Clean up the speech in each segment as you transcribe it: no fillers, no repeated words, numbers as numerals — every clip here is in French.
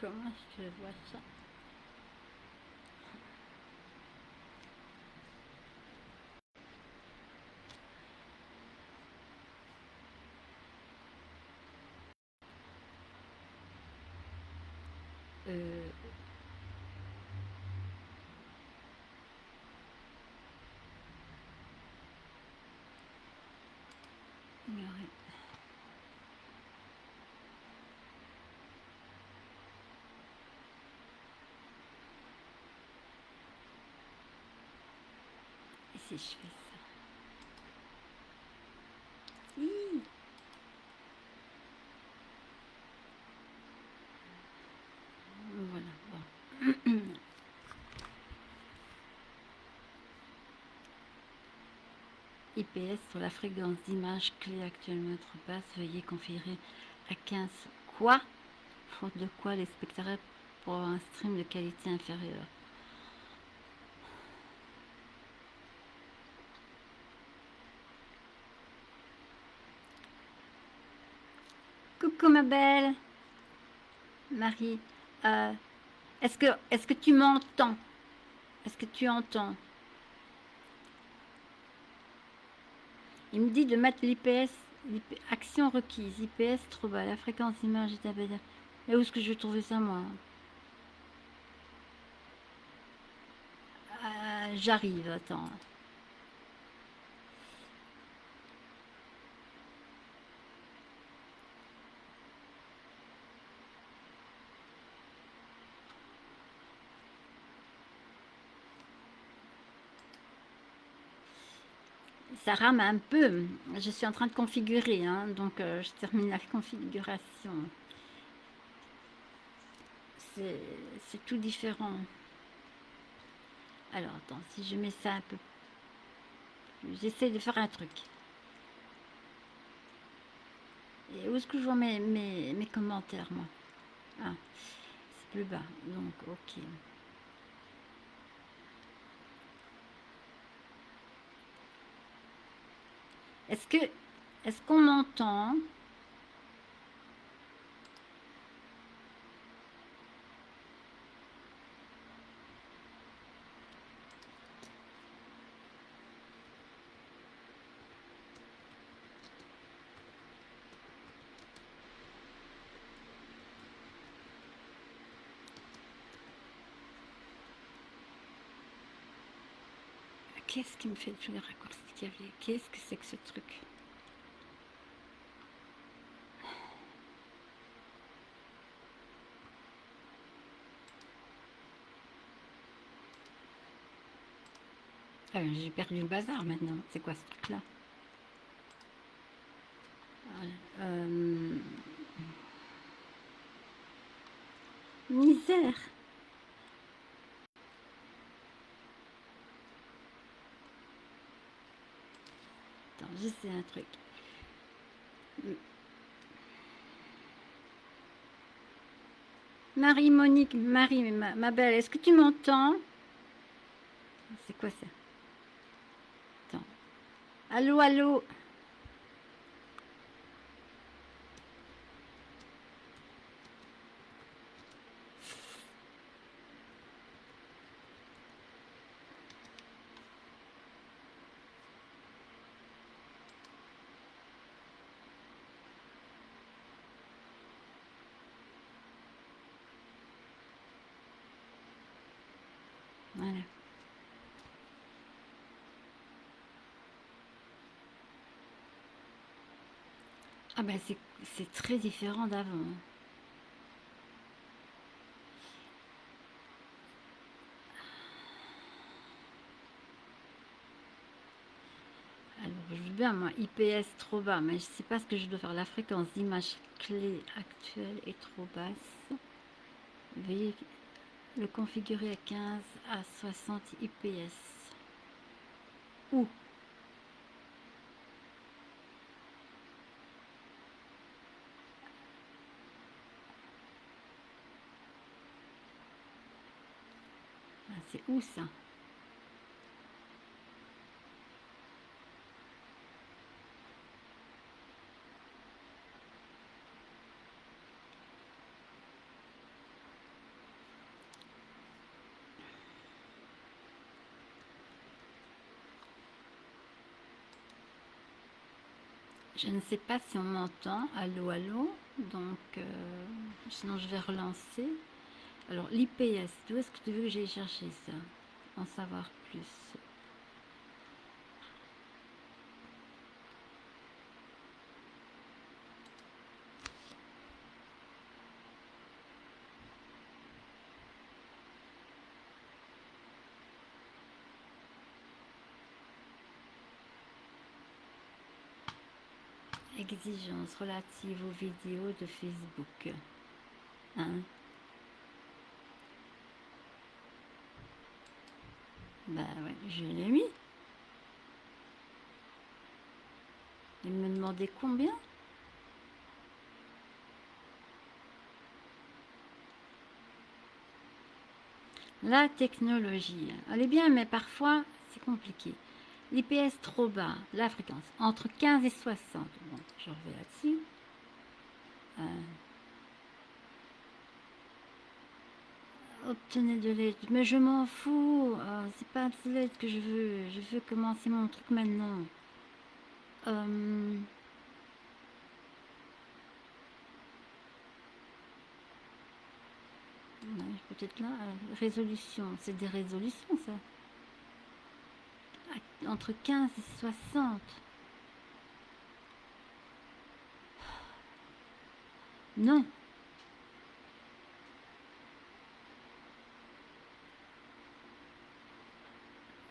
Comment est-ce que je vois ça? Euh, ignorer. Et si je fais ça? Hi. Voilà, bon. IPS sur la fréquence d'image clé actuellement trop basse, veuillez configurer à 15. Quoi? Faute de quoi les spectateurs pour un stream de qualité inférieure. Coucou ma belle Marie. Euh, est-ce que tu m'entends? Est-ce que tu entends? Il me dit de mettre l'IPS, action requise, IPS trop bas, la fréquence d'image est abaissée. Mais où est-ce que je vais trouver ça moi? J'arrive, attends. Ça rame un peu. Je suis en train de configurer, hein, donc je termine la configuration. C'est tout différent. Alors, attends, si je mets ça un peu plus... J'essaie de faire un truc. Et où est-ce que je vois mes commentaires, moi? Ah, c'est plus bas, donc ok. Est-ce qu'on m'entend? Qu'est-ce qui me fait tous les raccourcis qu'il y avait? Qu'est-ce que c'est que ce truc? Ah, j'ai perdu le bazar maintenant. C'est quoi ce truc-là? Misère. Attends, j'essaie un truc. Marie-Monique, Marie, ma belle, est-ce que tu m'entends? C'est quoi ça? Attends. Allô, allô? Voilà. Ah ben c'est très différent d'avant. Alors je veux bien moi IPS trop bas, mais je sais pas ce que je dois faire. La fréquence d'image clé actuelle est trop basse. Veuillez le configurer à 15 à 60 IPS. Où? Ah, c'est où ça? Je ne sais pas si on m'entend. Allô, allô. Donc, sinon je vais relancer. Alors, l'IPS, d'où est-ce que tu veux que j'aille chercher ça? En savoir plus. Exigences relatives aux vidéos de Facebook. Hein? Bah ouais, je l'ai mis. Il me demandait combien? La technologie, elle est bien, mais parfois c'est compliqué. L'IPS trop bas, la fréquence, entre 15 et 60. Bon, je reviens là-dessus. Obtenez de l'aide. Mais je m'en fous. C'est pas de l'aide que je veux. Je veux commencer mon truc maintenant. Peut-être là. Résolution. C'est des résolutions, ça. Entre 15 et 60. Non.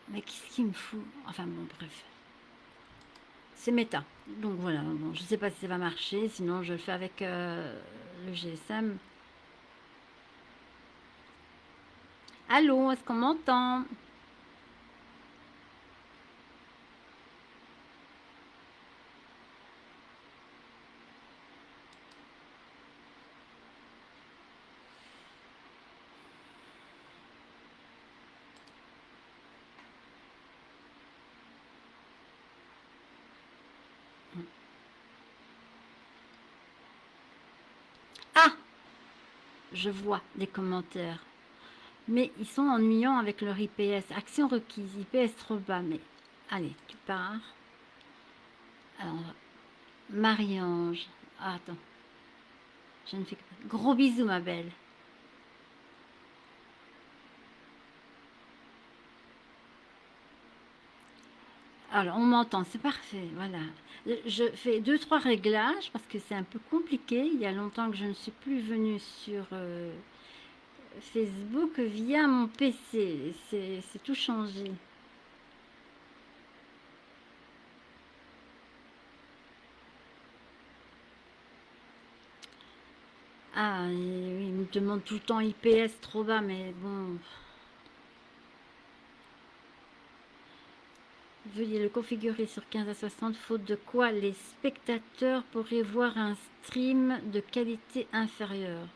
Mais qu'est-ce qu'il me fout? Enfin bon, bref. C'est méta. Donc voilà, bon, je sais pas si ça va marcher, sinon je le fais avec le GSM. Allô, est-ce qu'on m'entend? Ah! Je vois des commentaires. Mais ils sont ennuyants avec leur IPS. Action requise, IPS trop bas. Mais allez, tu pars. Alors, Marie-Ange. Ah, attends. Je ne fais que... Gros bisous, ma belle. Alors, on m'entend, c'est parfait. Voilà. Je fais 2-3 réglages parce que c'est un peu compliqué. Il y a longtemps que je ne suis plus venue sur Facebook via mon PC. C'est tout changé. Ah, oui, il me demande tout le temps IPS trop bas, mais bon. Veuillez le configurer sur 15 à 60, faute de quoi les spectateurs pourraient voir un stream de qualité inférieure.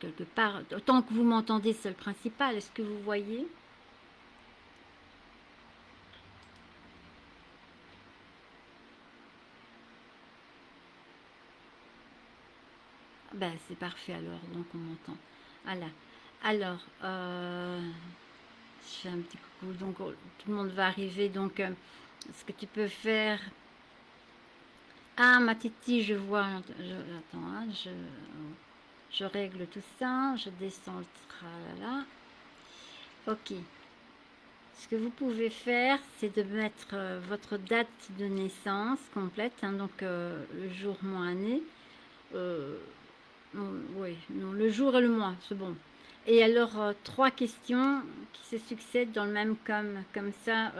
Quelque part, tant que vous m'entendez, c'est le principal. Est-ce que vous voyez? Ben, c'est parfait alors, donc on m'entend. Voilà. Alors, je fais un petit coucou. Donc, tout le monde va arriver. Donc, ce que tu peux faire. Ah, ma titi, je vois. Attends, hein, je règle tout ça. Je descends le tralala. Ok. Ce que vous pouvez faire, c'est de mettre votre date de naissance complète, hein, donc le jour, mois, année. Oui, non, le jour et le mois, c'est bon. Et alors, 3 questions qui se succèdent dans le même comme ça,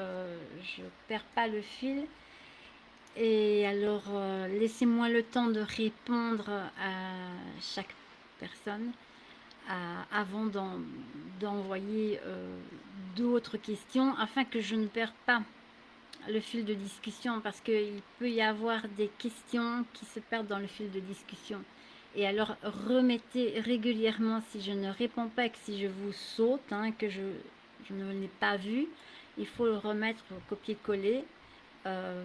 je ne perds pas le fil. Et alors, laissez-moi le temps de répondre à chaque personne avant d'envoyer d'autres questions afin que je ne perde pas le fil de discussion parce qu'il peut y avoir des questions qui se perdent dans le fil de discussion. Et alors remettez régulièrement si je ne réponds pas et que si je vous saute, hein, que je ne l'ai pas vu, il faut le remettre au copier-coller,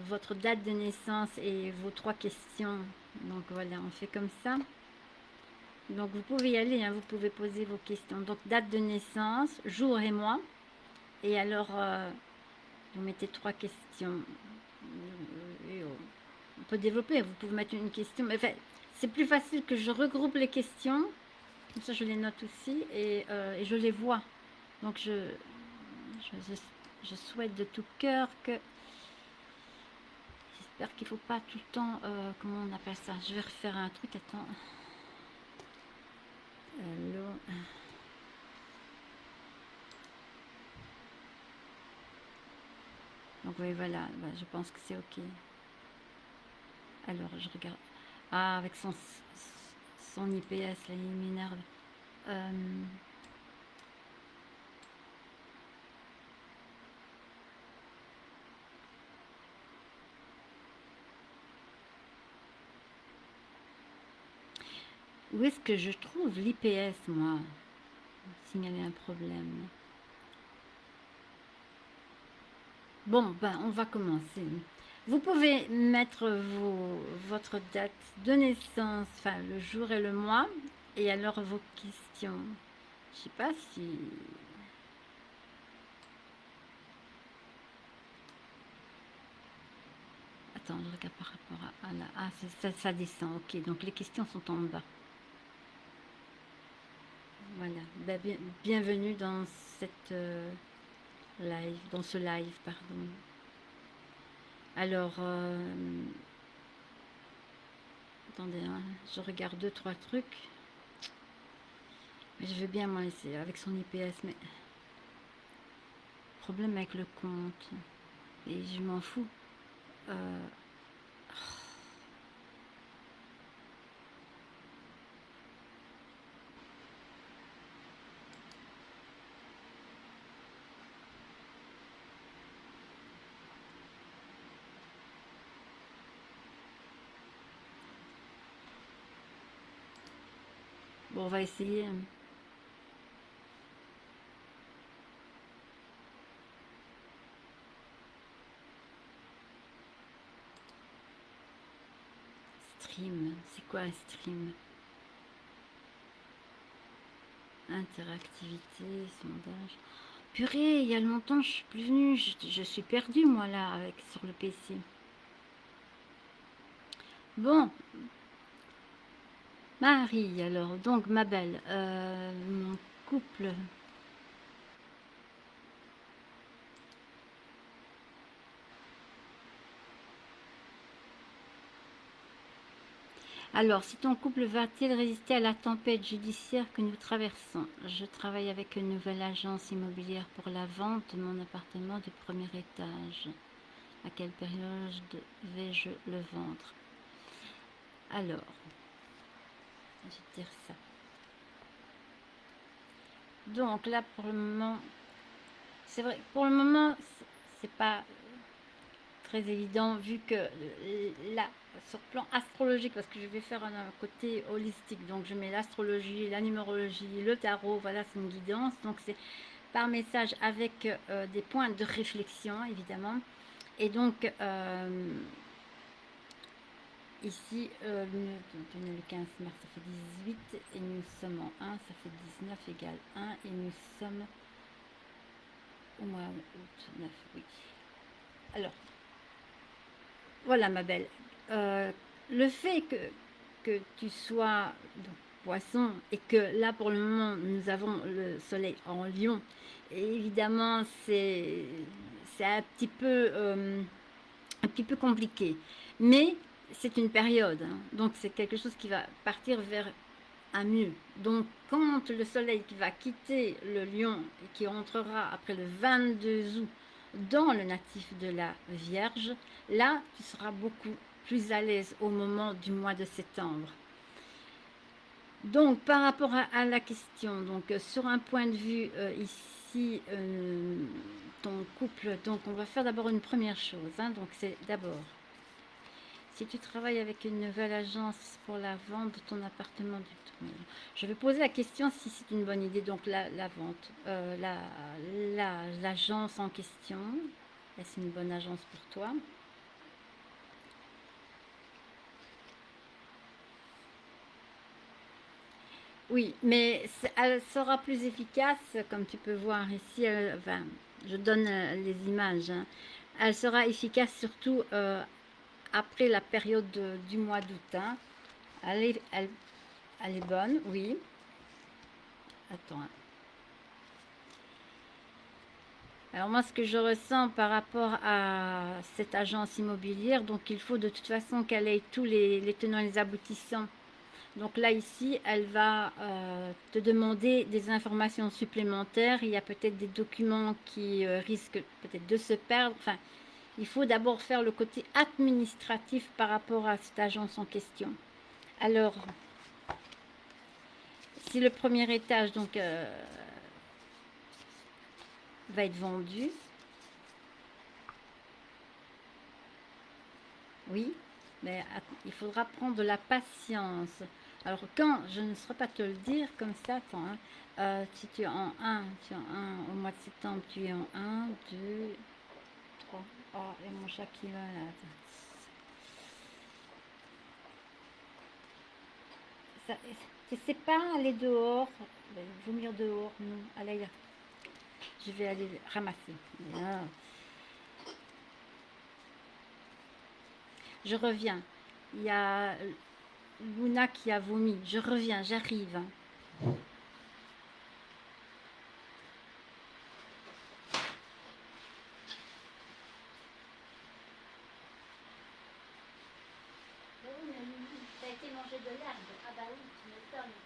votre date de naissance et vos 3 questions. Donc voilà, on fait comme ça. Donc vous pouvez y aller, hein, vous pouvez poser vos questions. Donc date de naissance, jour et mois. Et alors vous mettez 3 questions. peut développer. Vous pouvez mettre une question, mais enfin, c'est plus facile que je regroupe les questions. Comme ça, je les note aussi et je les vois. Donc, je souhaite de tout cœur que... J'espère qu'il ne faut pas tout le temps... comment on appelle ça? Je vais refaire un truc, attends. L'eau... Donc oui, voilà, bah, je pense que c'est ok. Alors, je regarde. Ah, avec son IPS, là, il m'énerve. Où est-ce que je trouve l'IPS, moi? Signaler un problème. Bon, ben, on va commencer. Vous pouvez mettre votre date de naissance, enfin le jour et le mois, et alors vos questions. Je sais pas si... Attends, je regarde par rapport à la... Ah, ça descend, ok. Donc les questions sont en bas. Voilà. Ben, bienvenue dans cette live, dans ce live, pardon. Alors, attendez, hein, je regarde 2-3 trucs. Mais je veux bien, moi, essayer avec son IPS, mais... Problème avec le compte. Et je m'en fous. Bon, on va essayer. Stream. C'est quoi un stream? Interactivité, sondage. Purée, il y a longtemps, je suis plus venue. Je suis perdue, moi, là, sur le PC. Bon. Marie, alors, donc, ma belle, mon couple... Alors, si ton couple va-t-il résister à la tempête judiciaire que nous traversons? Je travaille avec une nouvelle agence immobilière pour la vente de mon appartement du premier étage. À quelle période vais-je le vendre? Alors, je vais dire ça. Donc là, pour le moment, c'est vrai, pour le moment, c'est pas très évident vu que là, sur plan astrologique, parce que je vais faire un côté holistique, donc je mets l'astrologie, la numérologie, le tarot, voilà, c'est une guidance, donc c'est par message avec des points de réflexion, évidemment. Et donc, ici, le 15 mars, ça fait 18, et nous sommes en 1, ça fait 19 égale 1, et nous sommes au mois août 9, oui. Alors, voilà ma belle. Le fait que tu sois donc, poisson et que là pour le moment nous avons le soleil en lion, et évidemment c'est un petit peu compliqué. Mais c'est une période, hein, donc c'est quelque chose qui va partir vers un mieux. Donc quand le soleil qui va quitter le lion et qui rentrera après le 22 août dans le natif de la Vierge, là tu seras beaucoup plus à l'aise au moment du mois de septembre. Donc par rapport à la question, donc sur un point de vue ici, ton couple, donc on va faire d'abord une première chose, hein, donc c'est d'abord si tu travailles avec une nouvelle agence pour la vente de ton appartement du tout. Je vais poser la question si c'est une bonne idée, donc la vente, l'agence en question, est-ce une bonne agence pour toi? Oui, mais elle sera plus efficace, comme tu peux voir ici, enfin, je donne les images, hein. Elle sera efficace surtout après la période du mois d'août. Hein. Elle est bonne, oui. Attends. Alors moi, ce que je ressens par rapport à cette agence immobilière, donc il faut de toute façon qu'elle ait tous les tenants et les aboutissants. Donc là, ici, elle va te demander des informations supplémentaires. Il y a peut-être des documents qui risquent peut-être de se perdre. Enfin, il faut d'abord faire le côté administratif par rapport à cette agence en question. Alors, si le premier étage donc va être vendu, oui, mais il faudra prendre de la patience. Alors, quand je ne saurais pas te le dire comme ça, attends, hein, si tu es en 1, tu es en 1 au mois de septembre, tu es en 1, 2, 3. Oh, et mon chat qui va là. Ça, c'est pas aller dehors, vomir dehors, non, allez, je vais aller ramasser. Là. Je reviens. Il y a Luna qui a vomi. Je reviens, j'arrive. Ça a été mangé de l'herbe. Ah bah oui, tu m'étonnes.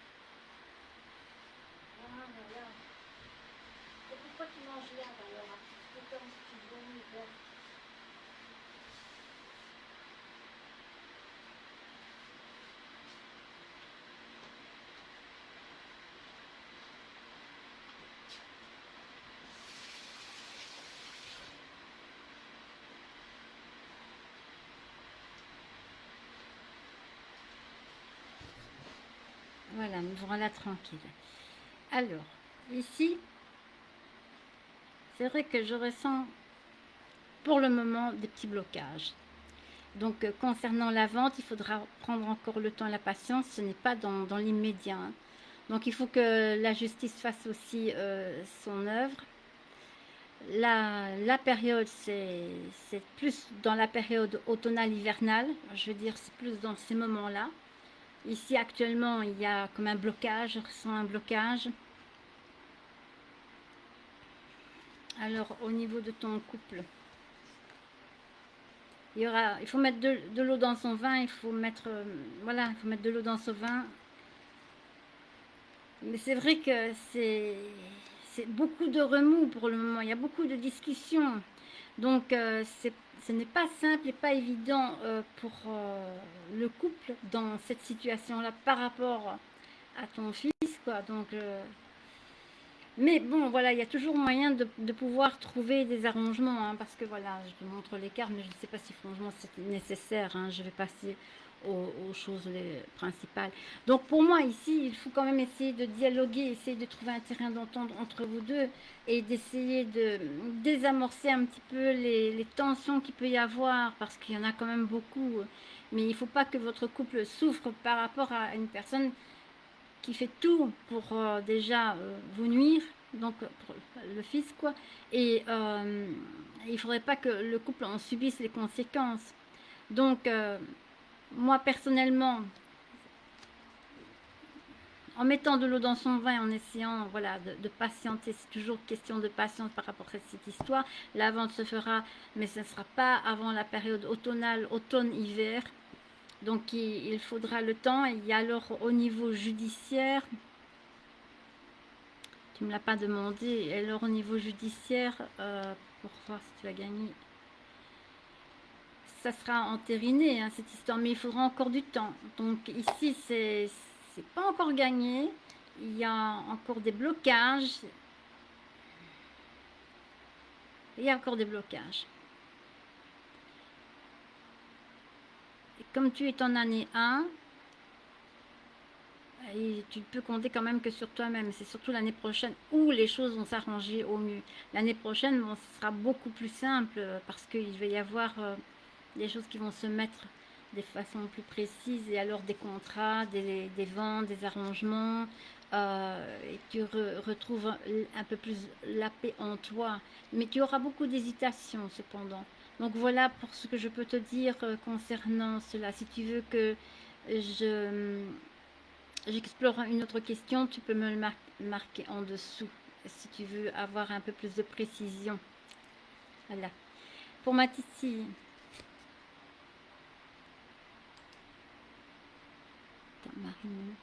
Ah là là. Et pourquoi tu manges l'herbe alors? C'est comme si tu vomis l'herbe. Voilà, me voilà tranquille. Alors, ici, c'est vrai que je ressens pour le moment des petits blocages. Donc, concernant la vente, il faudra prendre encore le temps et la patience. Ce n'est pas dans l'immédiat. Hein. Donc, il faut que la justice fasse aussi son œuvre. La période, c'est plus dans la période automnale-hivernale. Je veux dire, c'est plus dans ces moments-là. Ici, actuellement, il y a comme un blocage. Je ressens un blocage. Alors, au niveau de ton couple, il faut mettre de l'eau dans son vin. Il faut mettre, voilà, il faut mettre de l'eau dans son vin. Mais c'est vrai que c'est beaucoup de remous pour le moment. Il y a beaucoup de discussions. Donc, ce n'est pas simple et pas évident pour le couple dans cette situation-là par rapport à ton fils, quoi. Donc, mais bon, voilà, il y a toujours moyen de pouvoir trouver des arrangements, hein, parce que voilà, je te montre les cartes, mais je ne sais pas si franchement c'est nécessaire. Hein, je vais passer aux choses principales. Donc pour moi ici, il faut quand même essayer de dialoguer, essayer de trouver un terrain d'entente entre vous deux et d'essayer de désamorcer un petit peu les tensions qu'il peut y avoir, parce qu'il y en a quand même beaucoup. Mais il ne faut pas que votre couple souffre par rapport à une personne qui fait tout pour déjà vous nuire, donc pour le fils quoi, et il ne faudrait pas que le couple en subisse les conséquences. Donc moi personnellement, en mettant de l'eau dans son vin, en essayant voilà, de patienter, c'est toujours question de patience par rapport à cette histoire. La vente se fera, mais ce ne sera pas avant la période automnale, automne-hiver. Donc il faudra le temps. Et alors au niveau judiciaire, tu ne me l'as pas demandé. Et alors au niveau judiciaire, pour voir si tu as gagné, ça sera entériné hein, cette histoire, mais il faudra encore du temps. Donc ici, c'est pas encore gagné. Il y a encore des blocages. Il y a encore des blocages. Et comme tu es en année 1, et tu peux compter quand même que sur toi-même. C'est surtout l'année prochaine où les choses vont s'arranger au mieux. L'année prochaine, bon, ce sera beaucoup plus simple parce qu'il va y avoir des choses qui vont se mettre de façon plus précise et alors des contrats, des ventes, des arrangements et tu retrouves un peu plus la paix en toi. Mais tu auras beaucoup d'hésitation cependant. Donc voilà pour ce que je peux te dire concernant cela. Si tu veux que j'explore une autre question, tu peux me le marquer en dessous. Si tu veux avoir un peu plus de précision. Voilà. Pour ma Titi. Attends, Marine,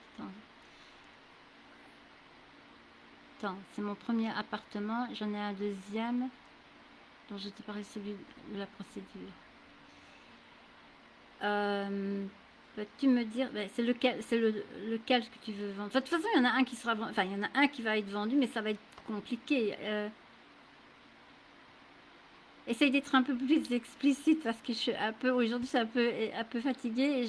attends, c'est mon premier appartement. J'en ai un deuxième dont je te parlais, celui de la procédure. Peux-tu me dire, c'est lequel que tu veux vendre? Enfin, de toute façon, il y en a un qui sera vendu, enfin, il y en a un qui va être vendu, mais ça va être compliqué. Essaye d'être un peu plus explicite parce que je suis un peu, aujourd'hui, je suis un peu fatiguée et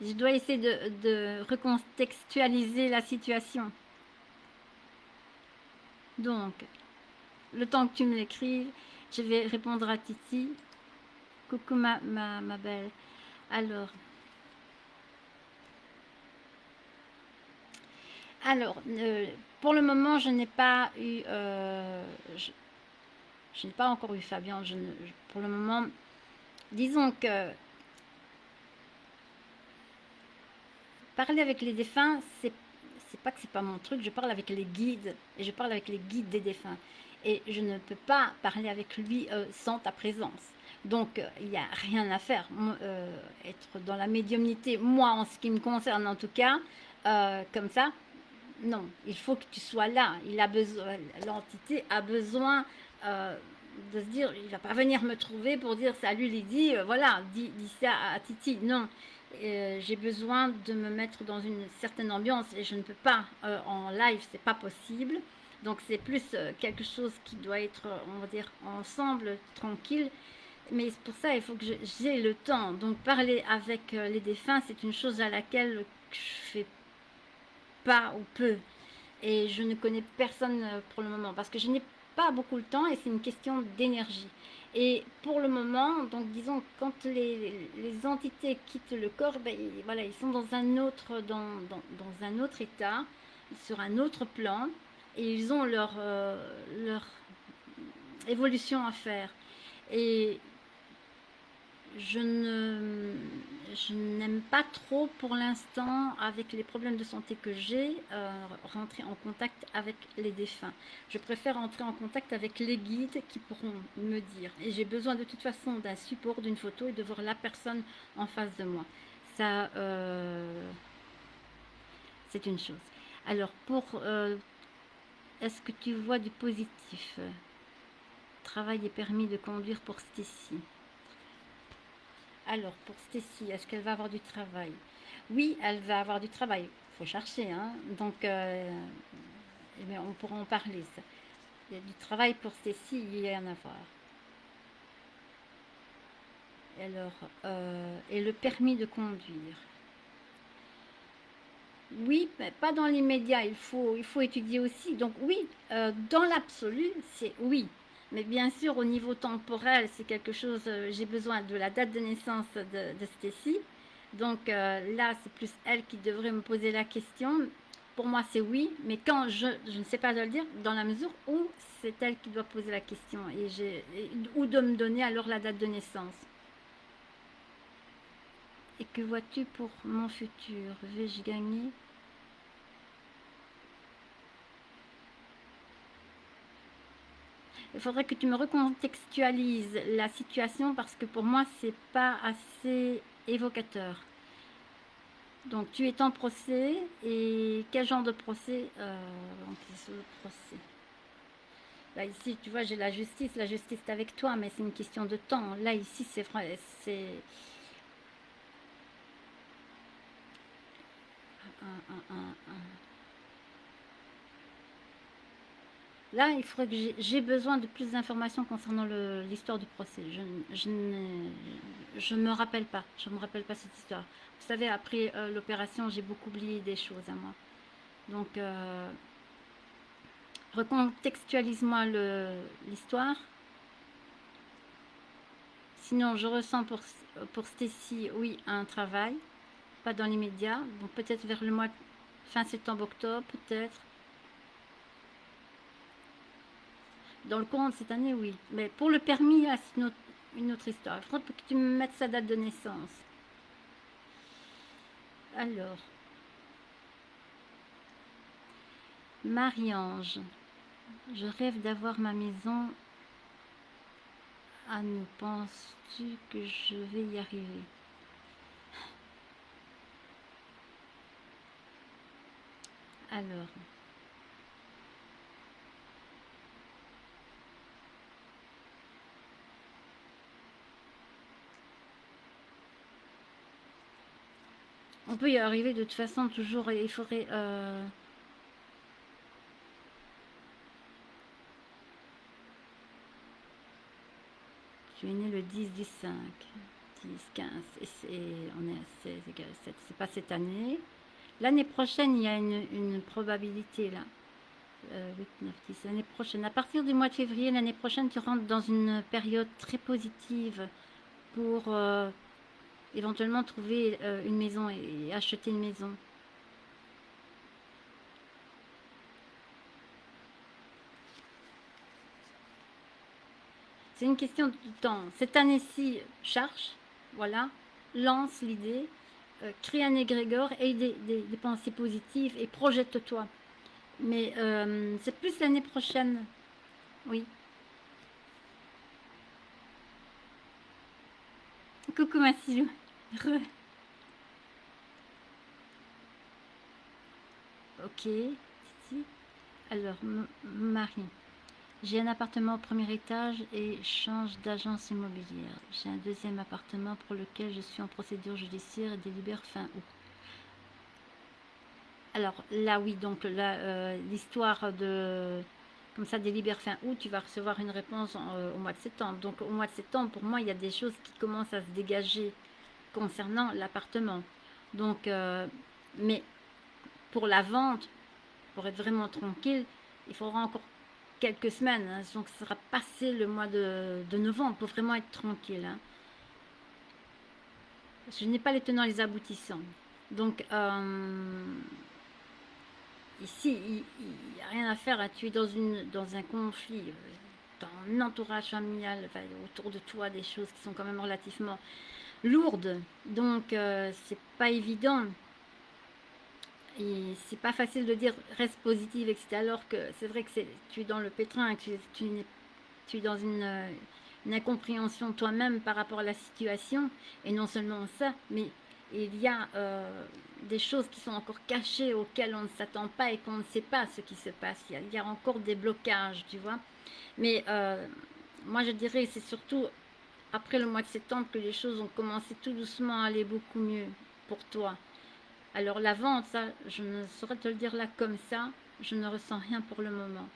je dois essayer de recontextualiser la situation. Donc, le temps que tu me l'écrives, je vais répondre à Titi. Coucou ma belle. Alors, pour le moment, je n'ai pas eu, je n'ai pas encore eu Fabien. Pour le moment, disons que parler avec les défunts, c'est pas que c'est pas mon truc. Je parle avec les guides et je parle avec les guides des défunts. Et je ne peux pas parler avec lui sans ta présence. Donc, il n'y a rien à faire. Être dans la médiumnité, moi, en ce qui me concerne en tout cas, comme ça, non, il faut que tu sois là. L'entité a besoin de se dire, il va pas venir me trouver pour dire salut Lydie, voilà, dis ça à Titi. Non, j'ai besoin de me mettre dans une certaine ambiance et je ne peux pas en live, c'est pas possible. Donc c'est plus quelque chose qui doit être, on va dire, ensemble, tranquille. Mais pour ça, il faut que j'ai le temps. Donc parler avec les défunts, c'est une chose à laquelle je fais pas ou peu. Et je ne connais personne pour le moment parce que je n'ai pas beaucoup le temps et c'est une question d'énergie. Et pour le moment, donc disons, quand les entités quittent le corps, ben, voilà, ils sont dans un autre, dans un autre état, sur un autre plan, et ils ont leur évolution à faire. Et je ne je n'aime pas trop pour l'instant, avec les problèmes de santé que j'ai, rentrer en contact avec les défunts. Je préfère entrer en contact avec les guides qui pourront me dire. Et j'ai besoin de toute façon d'un support, d'une photo et de voir la personne en face de moi. Ça, c'est une chose. Alors, est-ce que tu vois du positif? Travail et permis de conduire pour Stécie. Alors, pour Stécie, est-ce qu'elle va avoir du travail? Oui, elle va avoir du travail. Il faut chercher, hein. Donc, eh bien, on pourra en parler. Ça. Il y a du travail pour Stécie, il y en a à avoir. Alors, et le permis de conduire. Oui, mais pas dans l'immédiat, il faut étudier aussi. Donc oui, dans l'absolu, c'est oui. Mais bien sûr, au niveau temporel, c'est quelque chose, j'ai besoin de la date de naissance de Stécie. Donc là, c'est plus elle qui devrait me poser la question. Pour moi, c'est oui, mais quand je ne sais pas de le dire, dans la mesure où c'est elle qui doit poser la question ou de me donner alors la date de naissance. Et que vois-tu pour mon futur? Vais-je gagner? Il faudrait que tu me recontextualises la situation parce que pour moi, c'est pas assez évocateur. Donc, tu es en procès et quel genre de procès donc, c'est sur le procès. Là, ici, tu vois, j'ai la justice est avec toi, mais c'est une question de temps. Là, ici, c'est vrai, c'est... Là, il faudrait que j'ai besoin de plus d'informations concernant l'histoire du procès. Je me rappelle pas. Je me rappelle pas cette histoire. Vous savez, après l'opération, j'ai beaucoup oublié des choses à moi. Donc, recontextualise-moi l'histoire. Sinon, je ressens pour Stécie, oui, un travail. Pas dans l'immédiat. Donc, peut-être vers le mois fin septembre-octobre, peut-être. Dans le courant de cette année, oui. Mais pour le permis, là, c'est une autre histoire. Il faudrait que tu me mettes sa date de naissance. Alors, Marie-Ange, je rêve d'avoir ma maison à nous. Penses-tu que je vais y arriver? Alors, on peut y arriver de toute façon, toujours. Il faudrait... Tu es né le 10-10-5. 10-15. C'est pas cette année. L'année prochaine, il y a une probabilité là. 8, 9, 10. L'année prochaine. À partir du mois de février, l'année prochaine, tu rentres dans une période très positive pour éventuellement trouver une maison et acheter une maison. C'est une question de temps. Cette année-ci, cherche, voilà, lance l'idée, crée un égrégore et des pensées positives et projette-toi. Mais c'est plus l'année prochaine, oui. Coucou ma Silou. Ok, Titi. Alors, Marie. J'ai un appartement au premier étage et change d'agence immobilière. J'ai un deuxième appartement pour lequel je suis en procédure judiciaire et délibère fin août. Alors là, oui, donc là, l'histoire de... Comme ça, délibère fin août, tu vas recevoir une réponse au mois de septembre. Donc au mois de septembre, pour moi, il y a des choses qui commencent à se dégager concernant l'appartement. Donc, mais pour la vente, pour être vraiment tranquille, il faudra encore quelques semaines. Hein, donc, ce sera passé le mois de novembre pour vraiment être tranquille. Hein. Je n'ai pas les tenants, les aboutissants. Donc, ici, il n'y a rien à faire. Hein. Tu es dans un conflit. Ton entourage familial, enfin, autour de toi, des choses qui sont quand même relativement lourdes. Donc, c'est pas évident. Et c'est pas facile de dire reste positive, etc. Alors que c'est vrai que tu es dans le pétrin, que tu es dans une incompréhension toi-même par rapport à la situation. Et non seulement ça, mais il y a des choses qui sont encore cachées, auxquelles on ne s'attend pas et qu'on ne sait pas ce qui se passe. Il y a encore des blocages, tu vois. Mais moi, je dirais c'est surtout après le mois de septembre que les choses ont commencé tout doucement à aller beaucoup mieux pour toi. Alors la vente, ça, je ne saurais te le dire là comme ça, je ne ressens rien pour le moment.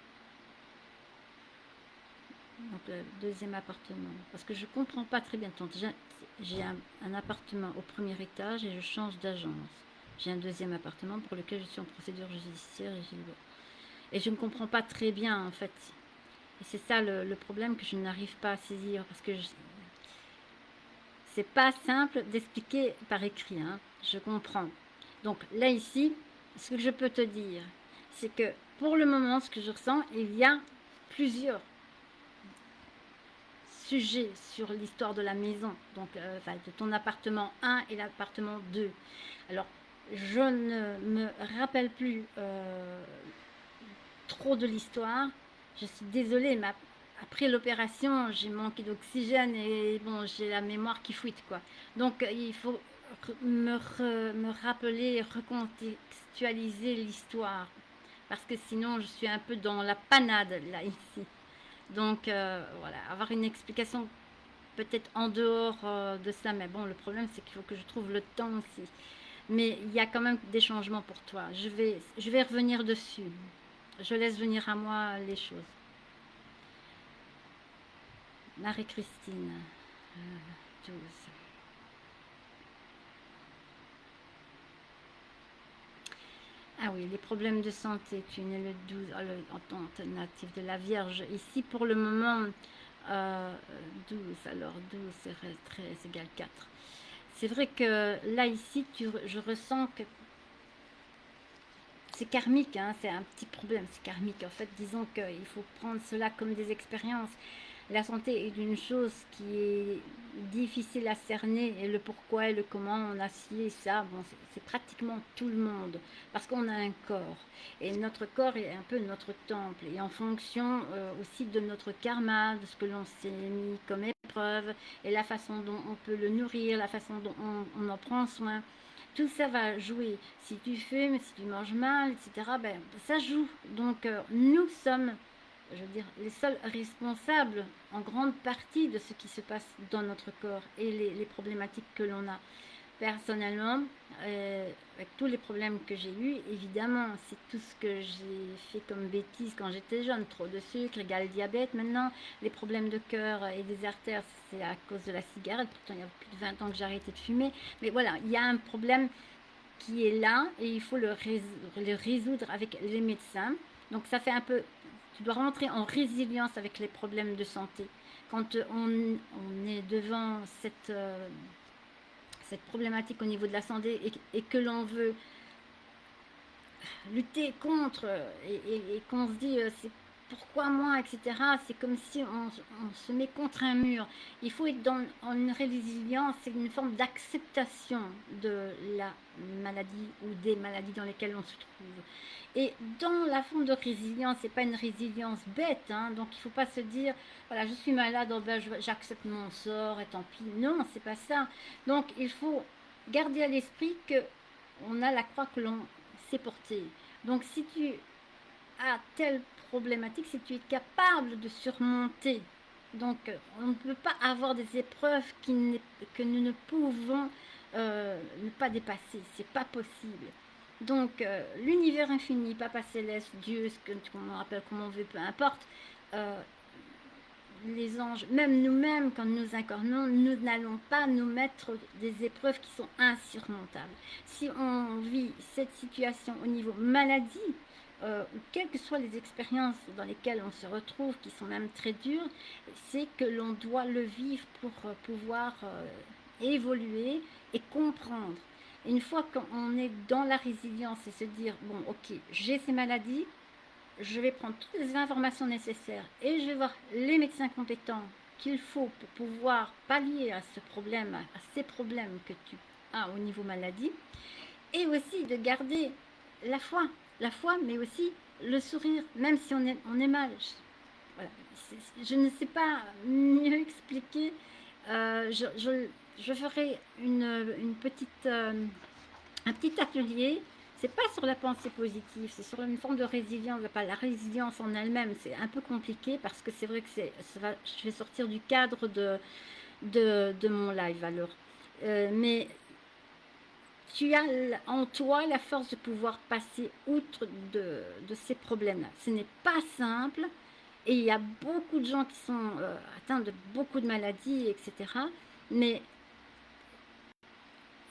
Donc le deuxième appartement, parce que je ne comprends pas très bien. J'ai un appartement au premier étage et je change d'agence. J'ai un deuxième appartement pour lequel je suis en procédure judiciaire et je ne comprends pas très bien en fait. Et c'est ça le problème que je n'arrive pas à saisir parce que c'est pas simple d'expliquer par écrit. Hein, je comprends. Donc là ici, ce que je peux te dire, c'est que pour le moment, ce que je ressens, il y a plusieurs sujets sur l'histoire de la maison, donc de ton appartement 1 et l'appartement 2. Alors, je ne me rappelle plus trop de l'histoire. Je suis désolée, mais après l'opération, j'ai manqué d'oxygène et bon, j'ai la mémoire qui fuite, quoi. Donc, il faut me rappeler, recontextualiser l'histoire. Parce que sinon, je suis un peu dans la panade, là, ici. Donc, voilà, avoir une explication peut-être en dehors de ça. Mais bon, le problème, c'est qu'il faut que je trouve le temps aussi. Mais il y a quand même des changements pour toi. Je vais revenir dessus. Je laisse venir à moi les choses. Marie-Christine, 12. Ah oui, les problèmes de santé, tu es né le 12, en tant que natif de la Vierge. Ici, pour le moment, 12, alors 12 c'est 13 égale 4. C'est vrai que là, ici, je ressens que c'est karmique, hein, c'est un petit problème, c'est karmique. En fait, disons qu'il faut prendre cela comme des expériences. La santé est une chose qui est difficile à cerner, et le pourquoi et le comment on a ci et ça, bon, c'est pratiquement tout le monde, parce qu'on a un corps, et notre corps est un peu notre temple, et en fonction aussi de notre karma, de ce que l'on s'est mis comme épreuve, et la façon dont on peut le nourrir, la façon dont on en prend soin, tout ça va jouer. Si tu fumes, si tu manges mal, etc., ben, ça joue. Donc nous sommes, je veux dire, les seuls responsables en grande partie de ce qui se passe dans notre corps et les problématiques que l'on a. Personnellement, avec tous les problèmes que j'ai eus, évidemment, c'est tout ce que j'ai fait comme bêtises quand j'étais jeune. Trop de sucre égale diabète. Maintenant, les problèmes de cœur et des artères, c'est à cause de la cigarette. Pourtant, il y a plus de 20 ans que j'ai arrêté de fumer. Mais voilà, il y a un problème qui est là et il faut le résoudre avec les médecins. Donc ça fait un peu, tu dois rentrer en résilience avec les problèmes de santé. Quand on est devant cette problématique au niveau de la santé et que l'on veut lutter contre et qu'on se dit c'est pourquoi moi, etc. C'est comme si on se met contre un mur. Il faut être en une résilience, c'est une forme d'acceptation de la maladie ou des maladies dans lesquelles on se trouve. Et dans la forme de résilience, c'est pas une résilience bête, hein, donc il faut pas se dire, voilà, je suis malade, oh ben, j'accepte mon sort et tant pis. Non, c'est pas ça. Donc il faut garder à l'esprit que on a la croix que l'on s'est portée. Donc si tu as telle problématique, si tu es capable de surmonter, donc on ne peut pas avoir des épreuves que nous ne pouvons ne pas dépasser, c'est pas possible. Donc l'univers infini, Papa Céleste, Dieu, ce que on rappelle comme on veut, peu importe, euh, les anges, même nous-mêmes, quand nous incarnons, nous n'allons pas nous mettre des épreuves qui sont insurmontables. Si on vit cette situation au niveau maladie, ou quelles que soient les expériences dans lesquelles on se retrouve, qui sont même très dures, c'est que l'on doit le vivre pour pouvoir évoluer et comprendre. Et une fois qu'on est dans la résilience et se dire, bon, ok, j'ai ces maladies, je vais prendre toutes les informations nécessaires et je vais voir les médecins compétents qu'il faut pour pouvoir pallier à ce problème, à ces problèmes que tu as au niveau maladie, et aussi de garder la foi, mais aussi le sourire, même si on est mal. Voilà. Je ne sais pas mieux expliquer. Je ferai une petite, un petit atelier. C'est pas sur la pensée positive, c'est sur une forme de résilience. Pas la résilience en elle-même, c'est un peu compliqué parce que c'est vrai que je vais sortir du cadre de mon live alors. Mais tu as en toi la force de pouvoir passer outre de ces problèmes-là. Ce n'est pas simple et il y a beaucoup de gens qui sont atteints de beaucoup de maladies, etc. Mais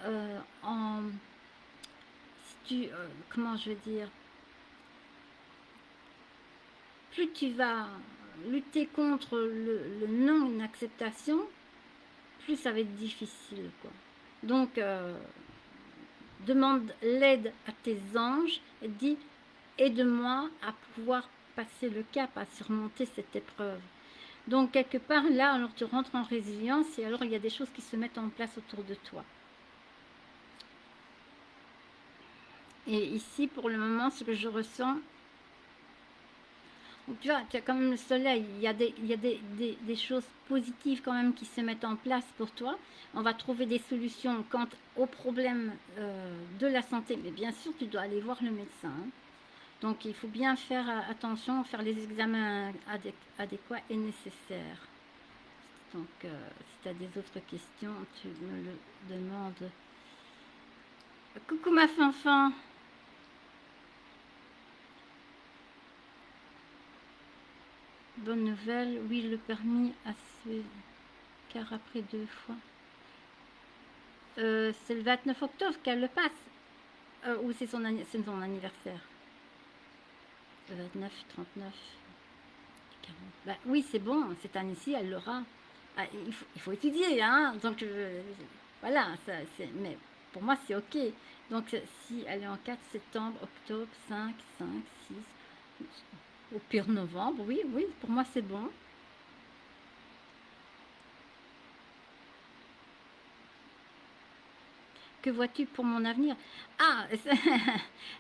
euh, en, si tu, comment je veux dire, plus tu vas lutter contre le non-acceptation, plus ça va être difficile, quoi. Donc, demande l'aide à tes anges et dis aide-moi à pouvoir passer le cap, à surmonter cette épreuve. Donc quelque part là, alors tu rentres en résilience et alors il y a des choses qui se mettent en place autour de toi. Et ici, pour le moment, ce que je ressens, tu vois, tu as quand même le soleil, il y a des choses positives quand même qui se mettent en place pour toi. On va trouver des solutions quant aux problèmes de la santé, mais bien sûr, tu dois aller voir le médecin, hein. Donc il faut bien faire attention, faire les examens adéquats et nécessaires. Donc si tu as des autres questions, tu me le demandes. Coucou ma fanfan. Bonne nouvelle, oui, le permis a suivi, car après 2 fois. C'est le 29 octobre qu'elle le passe. Ou c'est son anniversaire. Le 29, 39, 40. Bah, oui, c'est bon, cette année-ci, elle l'aura. Ah, il faut étudier, hein. Donc, voilà, mais pour moi, c'est ok. Donc, si elle est en 4, septembre, octobre, 5, 5, 6, au pire novembre, oui, oui, pour moi c'est bon. Que vois-tu pour mon avenir? Ah,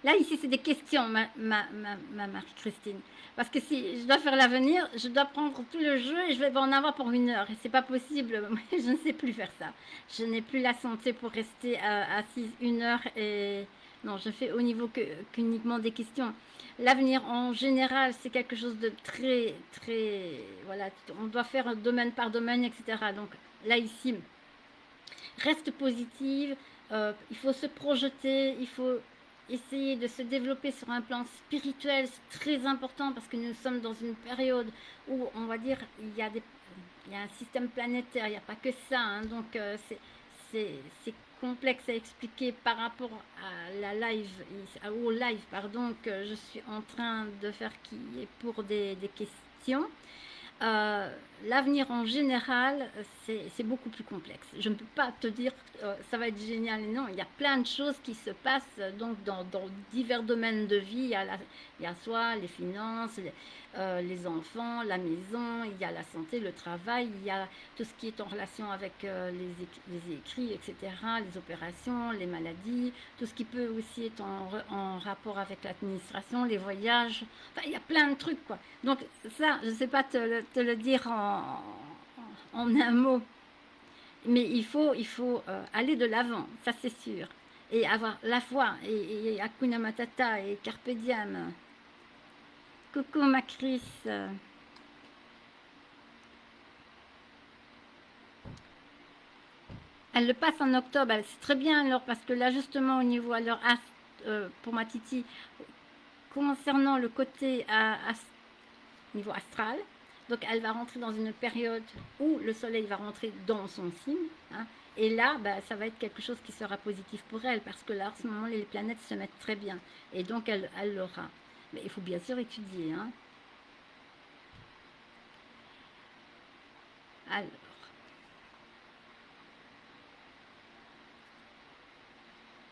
là, ici, c'est des questions, ma Marie-Christine. Parce que si je dois faire l'avenir, je dois prendre tout le jeu et je vais en avoir pour 1 heure. Et c'est pas possible. Je ne sais plus faire ça. Je n'ai plus la santé pour rester assise 1 heure. Et non, je fais au niveau qu'uniquement des questions. L'avenir, en général, c'est quelque chose de très, très... Voilà, on doit faire domaine par domaine, etc. Donc là, ici, reste positive, il faut se projeter, il faut essayer de se développer sur un plan spirituel, c'est très important parce que nous sommes dans une période où on va dire il y a un système planétaire, il n'y a pas que ça, hein, donc c'est complexe à expliquer par rapport à la live, au live pardon, que je suis en train de faire qui est pour des questions. Euh, L'avenir en général, c'est beaucoup plus complexe. Je ne peux pas te dire ça va être génial. Non, il y a plein de choses qui se passent donc dans divers domaines de vie. Il y a soit les finances, les enfants, la maison, il y a la santé, le travail, il y a tout ce qui est en relation avec les écrits, etc., les opérations, les maladies, tout ce qui peut aussi être en rapport avec l'administration, les voyages. Enfin, il y a plein de trucs, quoi. Donc ça, je ne sais pas te le dire en un mot, mais il faut aller de l'avant, ça c'est sûr. Et avoir la foi, et Hakuna Matata, et Carpe Diem. Coucou ma Chris. Elle le passe en octobre, c'est très bien alors, parce que là justement au niveau, alors, pour ma Titi, concernant le côté niveau astral. Donc elle va rentrer dans une période où le soleil va rentrer dans son signe. Hein, et là, bah, ça va être quelque chose qui sera positif pour elle parce que là, en ce moment, les planètes se mettent très bien. Et donc, elle l'aura. Mais il faut bien sûr étudier. Hein. Alors,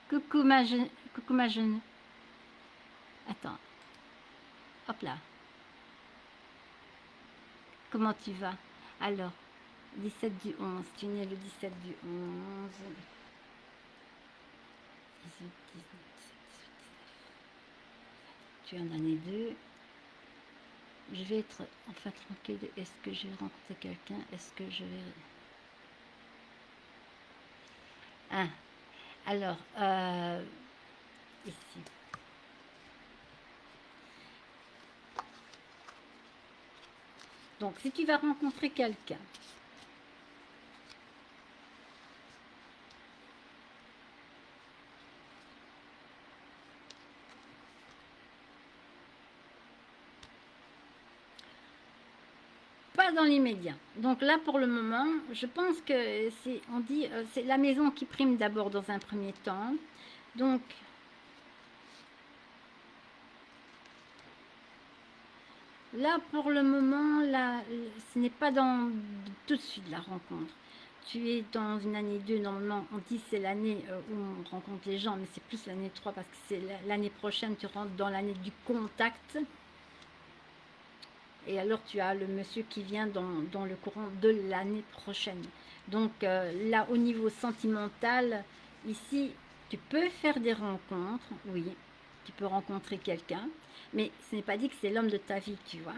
coucou ma jeune. Attends, hop là. Comment tu vas? Alors, 17 du 11. Tu es né le 17 du 11. 18, 19, tu es en année 2. Je vais être enfin tranquille. Est-ce que je vais rencontrer quelqu'un? Est-ce que je vais... Ah, alors, ici. Donc, si tu vas rencontrer quelqu'un, pas dans l'immédiat. Donc là, pour le moment, je pense que on dit, c'est la maison qui prime d'abord dans un premier temps. Donc, là, pour le moment, là, ce n'est pas dans tout de suite la rencontre. Tu es dans une année 2, normalement, on dit c'est l'année où on rencontre les gens, mais c'est plus l'année 3 parce que c'est l'année prochaine, tu rentres dans l'année du contact. Et alors tu as le monsieur qui vient dans le courant de l'année prochaine. Donc là, au niveau sentimental, ici, tu peux faire des rencontres, oui, tu peux rencontrer quelqu'un, mais ce n'est pas dit que c'est l'homme de ta vie, tu vois.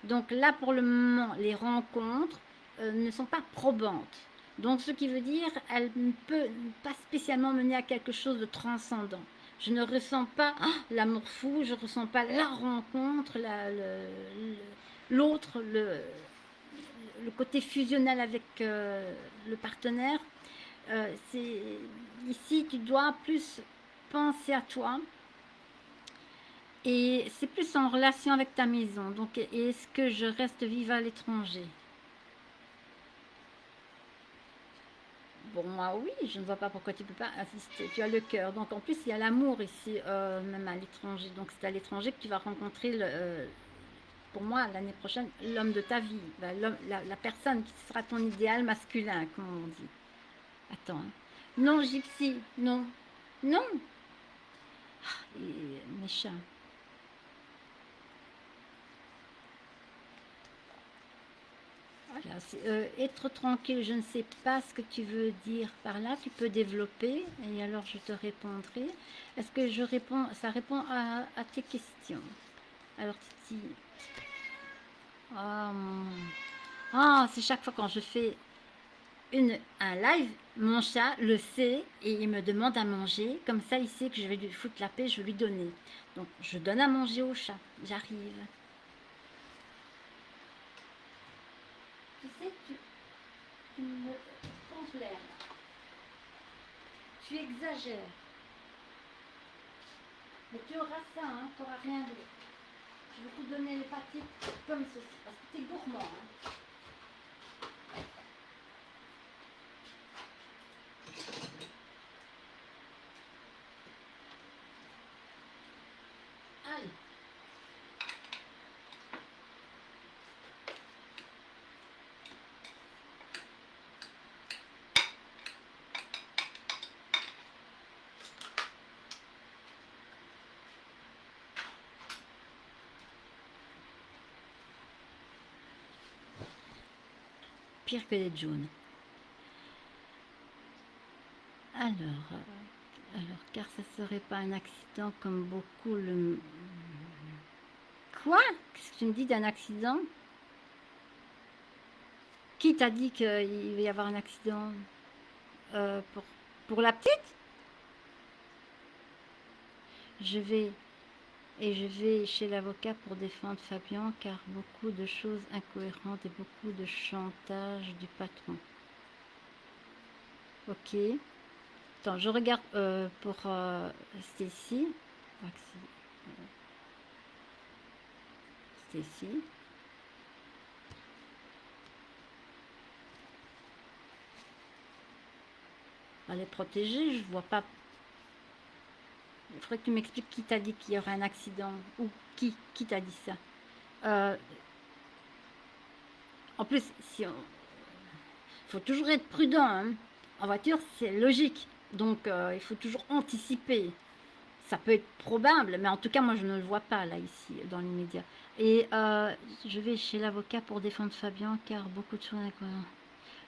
Donc là, pour le moment, les rencontres ne sont pas probantes. Donc ce qui veut dire, elle ne peut pas spécialement mener à quelque chose de transcendant. Je ne ressens pas l'amour fou, je ne ressens pas la rencontre, l'autre, le côté fusionnel avec le partenaire. Ici, tu dois plus penser à toi. Et c'est plus en relation avec ta maison. Donc, est-ce que je reste vive à l'étranger? Pour moi, oui, je ne vois pas pourquoi tu ne peux pas assister. Tu as le cœur. Donc, en plus, il y a l'amour ici, même à l'étranger. Donc, c'est à l'étranger que tu vas rencontrer, pour moi, l'année prochaine, l'homme de ta vie. La personne qui sera ton idéal masculin, comme on dit. Attends. Hein. Non, Gypsy, non. Non. Méchant. Voilà, être tranquille, je ne sais pas ce que tu veux dire par là, tu peux développer et alors je te répondrai. Est-ce que je réponds, ça répond à tes questions? Alors Titi, oh, c'est chaque fois quand je fais un live, mon chat le sait et il me demande à manger, comme ça il sait que je vais lui foutre la paix, je vais lui donner. Donc je donne à manger au chat, j'arrive. Tu sais, tu me complères. Tu exagères. Mais tu auras ça, hein, tu n'auras rien d'autre. Je vais te donner les pâtés comme ceci, parce que tu es gourmand. Hein. Allez. Pire que les jaunes. Alors, car ça serait pas un accident comme beaucoup le... Quoi? Qu'est-ce que tu me dis d'un accident? Qui t'a dit qu'il va y avoir un accident pour la petite? Je vais chez l'avocat pour défendre Fabien car beaucoup de choses incohérentes et beaucoup de chantage du patron. Ok. Attends, je regarde pour Stacy. Stacy. Elle est protégée, je vois pas. Il faudrait que tu m'expliques qui t'a dit qu'il y aurait un accident. Ou qui t'a dit ça. En plus, si on... faut toujours être prudent. Hein. En voiture, c'est logique. Donc, il faut toujours anticiper. Ça peut être probable, mais en tout cas, moi, je ne le vois pas, là, ici, dans les médias. Et je vais chez l'avocat pour défendre Fabien, car beaucoup de choses...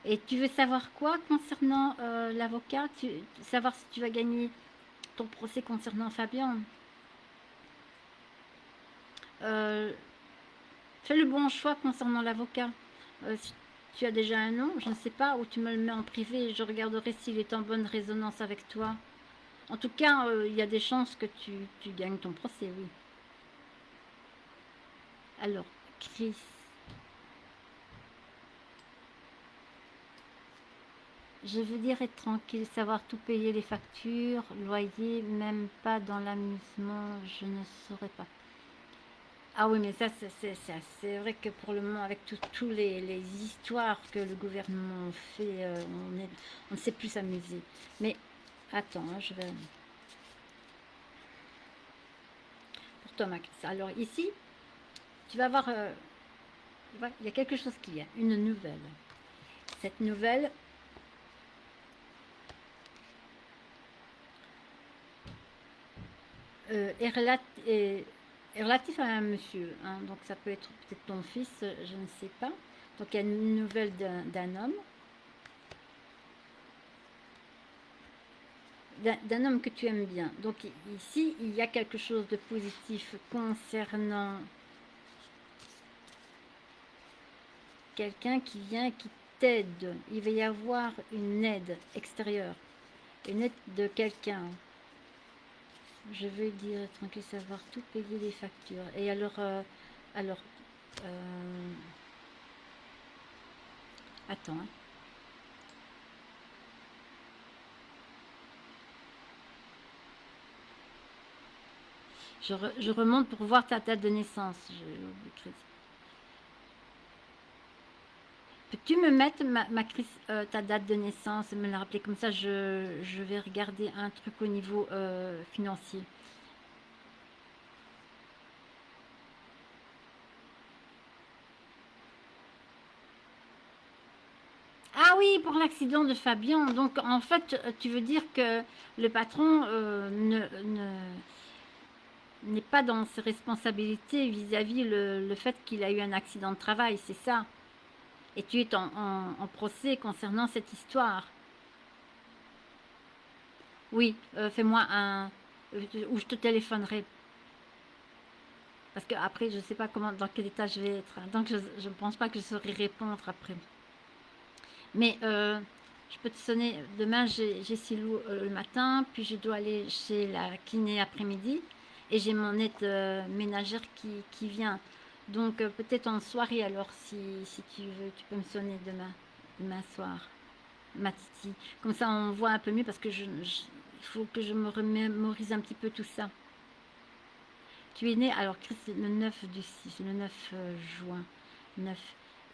Et tu veux savoir quoi concernant l'avocat? Savoir si tu vas gagner ton procès concernant Fabien? Fais le bon choix concernant l'avocat. Si tu as déjà un nom, je ne sais pas, ou tu me le mets en privé et je regarderai s'il est en bonne résonance avec toi. En tout cas, il y a des chances que tu gagnes ton procès, oui. Alors, Chris. Je veux dire être tranquille, savoir tout payer les factures, loyer, même pas dans l'amusement, je ne saurais pas. Ah oui, mais ça, c'est vrai que pour le moment, avec tous les histoires que le gouvernement fait, on ne sait plus s'amuser. Mais attends, hein, je vais... Pour toi, Max. Alors ici, tu vas voir, il y a quelque chose qui est, une nouvelle. Cette nouvelle, est relatif à un monsieur. Hein, donc ça peut être peut-être ton fils, je ne sais pas. Donc il y a une nouvelle d'un homme. D'un homme que tu aimes bien. Donc ici, il y a quelque chose de positif concernant quelqu'un qui vient, qui t'aide. Il va y avoir une aide extérieure, une aide de quelqu'un. Je vais dire tranquille, savoir tout payer les factures. Et alors, attends. Hein. Je remonte pour voir ta date de naissance. Peux-tu me mettre ta date de naissance et me la rappeler comme ça je vais regarder un truc au niveau financier. Ah oui, pour l'accident de Fabien. Donc en fait, tu veux dire que le patron n'est pas dans ses responsabilités vis-à-vis le fait qu'il a eu un accident de travail, c'est ça. Et tu es en procès concernant cette histoire. Oui, fais-moi un... ou je te téléphonerai. Parce que après, je ne sais pas comment, dans quel état je vais être. Donc, je ne pense pas que je saurai répondre après. Mais je peux te sonner. Demain, j'ai Silou le matin, puis je dois aller chez la kiné après-midi. Et j'ai mon aide ménagère qui vient. Donc, peut-être en soirée, alors, si tu veux, tu peux me sonner demain soir, ma titi. Comme ça, on voit un peu mieux parce que il faut que je me remémorise un petit peu tout ça. Tu es né, alors Chris, le 9 du 6, le 9 juin. 9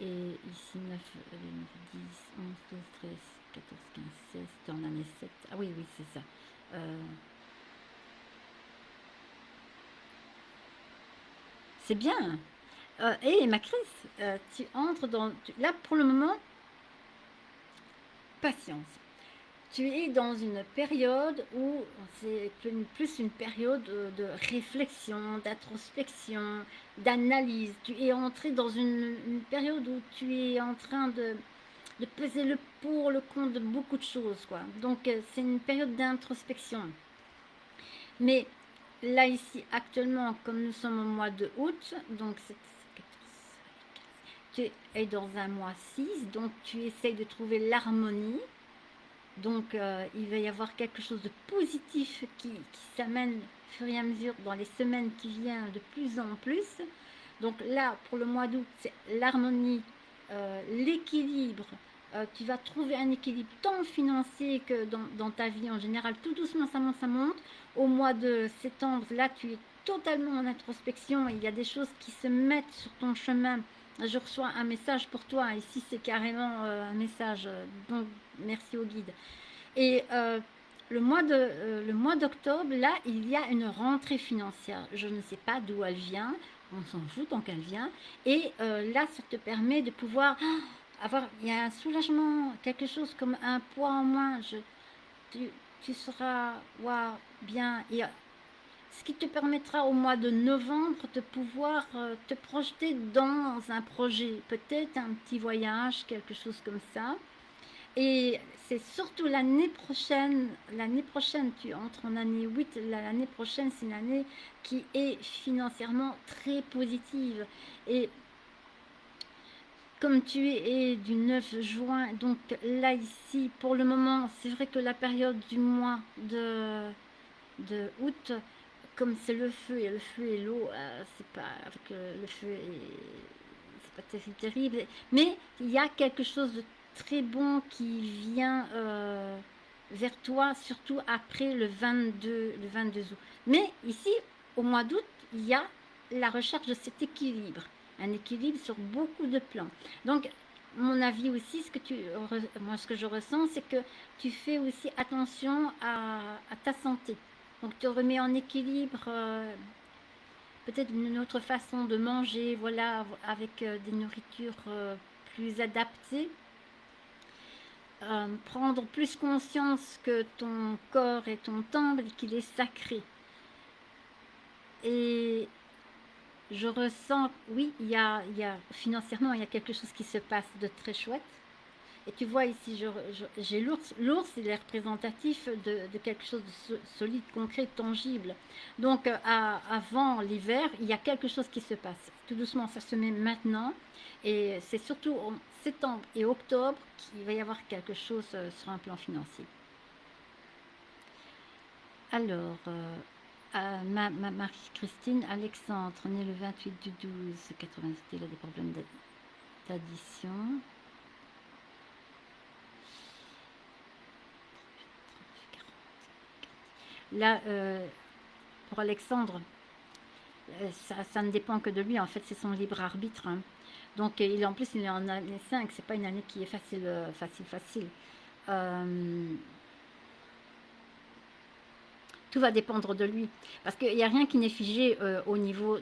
et ici 9, 10, 11, 12, 13, 14, 15, 16, tu es en année 7. Ah oui, oui, c'est ça. C'est bien. Et ma Chris, tu entres dans... là, pour le moment, patience. Tu es dans une période où c'est plus une période de réflexion, d'introspection, d'analyse. Tu es entré dans une période où tu es en train de peser le pour, le contre de beaucoup de choses, quoi. Donc, c'est une période d'introspection. Mais là, ici, actuellement, comme nous sommes au mois de août, donc c'est 14, tu es dans un mois 6, donc tu essayes de trouver l'harmonie. Donc, il va y avoir quelque chose de positif qui s'amène au fur et à mesure dans les semaines qui viennent de plus en plus. Donc là, pour le mois d'août, c'est l'harmonie, l'équilibre. Tu vas trouver un équilibre tant financier que dans ta vie en général. Tout doucement, ça monte, ça monte. Au mois de septembre, là, tu es totalement en introspection. Il y a des choses qui se mettent sur ton chemin. Je reçois un message pour toi. Ici, c'est carrément un message. Donc, merci au guide. Et le mois d'octobre, là, il y a une rentrée financière. Je ne sais pas d'où elle vient. On s'en fout tant qu'elle vient. Et là, ça te permet de pouvoir avoir... Il y a un soulagement, quelque chose comme un poids en moins. Tu seras wow, bien. Et ce qui te permettra au mois de novembre de pouvoir te projeter dans un projet. Peut-être un petit voyage, quelque chose comme ça. Et c'est surtout l'année prochaine, tu entres en année 8, l'année prochaine, c'est une année qui est financièrement très positive. Et comme tu es du 9 juin, donc là, ici, pour le moment, c'est vrai que la période du mois de août, comme c'est le feu et l'eau, c'est pas, avec le feu c'est pas terrible, mais il y a quelque chose de très bon qui vient vers toi, surtout après le 22 août. Mais ici, au mois d'août, il y a la recherche de cet équilibre, un équilibre sur beaucoup de plans. Donc, mon avis aussi, moi ce que je ressens, c'est que tu fais aussi attention à ta santé. Donc, tu remets en équilibre peut-être une autre façon de manger, voilà, avec des nourritures plus adaptées. Prendre plus conscience que ton corps est ton temple, qu'il est sacré. Et je ressens, oui, financièrement, il y a quelque chose qui se passe de très chouette. Et tu vois ici, j'ai l'ours. L'ours, il est représentatif de quelque chose de solide, concret, tangible. Donc, avant l'hiver, il y a quelque chose qui se passe. Tout doucement, ça se met maintenant. Et c'est surtout en septembre et octobre qu'il va y avoir quelque chose sur un plan financier. Alors, ma Marie-Christine Alexandre, née le 28 du 12 80, il a des problèmes d'addition. Là, pour Alexandre, ça ne dépend que de lui. En fait, c'est son libre arbitre. Hein. Donc, en plus, il est en année 5. C'est pas une année qui est facile. Tout va dépendre de lui. Parce qu'il n'y a rien qui n'est figé au niveau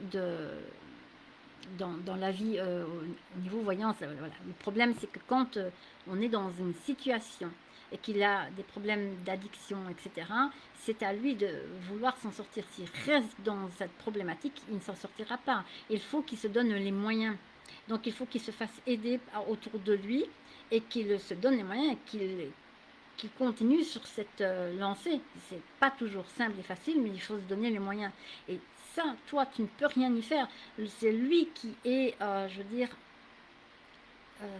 dans la vie, au niveau voyance. Voilà. Le problème, c'est que quand on est dans une situation et qu'il a des problèmes d'addiction, etc., c'est à lui de vouloir s'en sortir. S'il reste dans cette problématique, il ne s'en sortira pas. Il faut qu'il se donne les moyens. Donc il faut qu'il se fasse aider autour de lui et qu'il se donne les moyens et qu'il continue sur cette lancée. C'est pas toujours simple et facile, mais il faut se donner les moyens. Et ça, toi, tu ne peux rien y faire. C'est lui qui est, je veux dire, euh,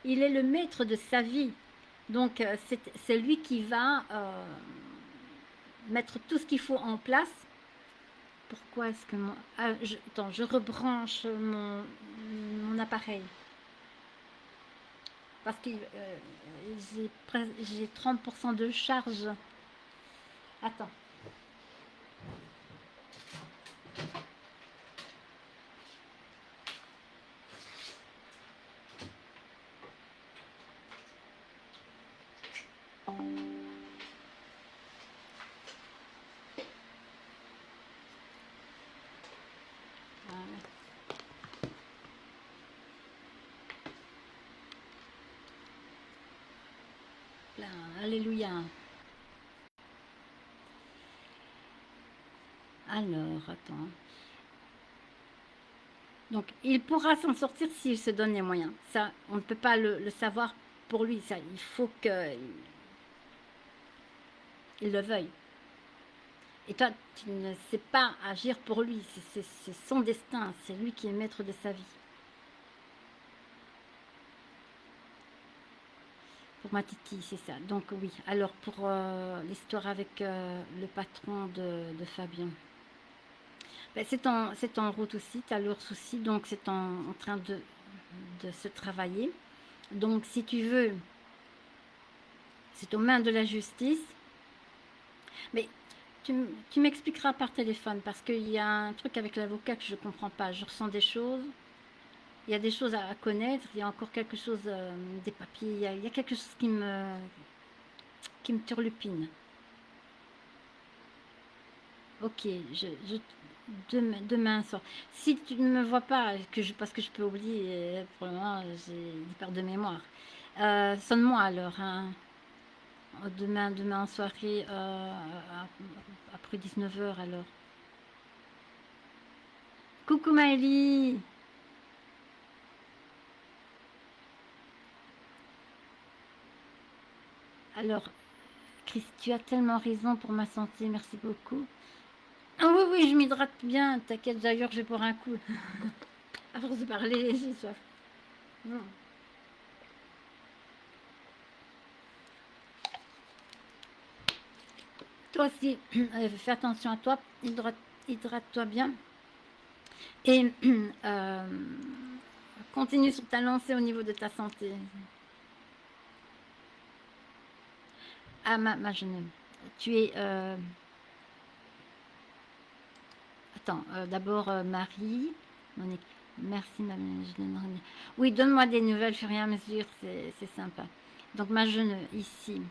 il est le maître de sa vie. Donc, c'est lui qui va mettre tout ce qu'il faut en place. Pourquoi est-ce que mon... Ah, attends, je rebranche mon appareil. Parce que j'ai 30% de charge. Attends. Là, alléluia. Alors, attends. Donc, il pourra s'en sortir s'il se donne les moyens. Ça, on ne peut pas le savoir pour lui. Ça, il faut qu'il le veuille. Et toi, tu ne sais pas agir pour lui. C'est son destin. C'est lui qui est maître de sa vie. Pour ma Titi, c'est ça. Donc oui. Alors, pour l'histoire avec le patron de Fabien. Ben, c'est en route aussi. Tu as l'ours aussi. Donc, c'est en train de se travailler. Donc, si tu veux, c'est aux mains de la justice. Mais tu m'expliqueras par téléphone parce qu'il y a un truc avec l'avocat que je ne comprends pas. Je ressens des choses. Il y a des choses à connaître. Il y a encore quelque chose, des papiers. Il y a quelque chose qui me turlupine. Ok, demain soir. Si tu ne me vois pas, parce que je peux oublier, pour le moment, j'ai une perte de mémoire. Sonne-moi alors, hein. Demain en soirée, après 19h alors. Coucou Maëlie. Alors, Chris, tu as tellement raison pour ma santé, merci beaucoup. Ah oui, oui, je m'hydrate bien, t'inquiète, d'ailleurs, je vais boire un coup. À force de parler, j'ai soif. Mm. Toi aussi, fais attention à toi, hydrate-toi bien. Et continue sur ta lancée au niveau de ta santé. Ah, ma jeune, tu es... Attends, d'abord Marie, Monique. Merci, ma jeune. Oui, donne-moi des nouvelles, je fur et à mesure, c'est sympa. Donc, ma jeune, ici,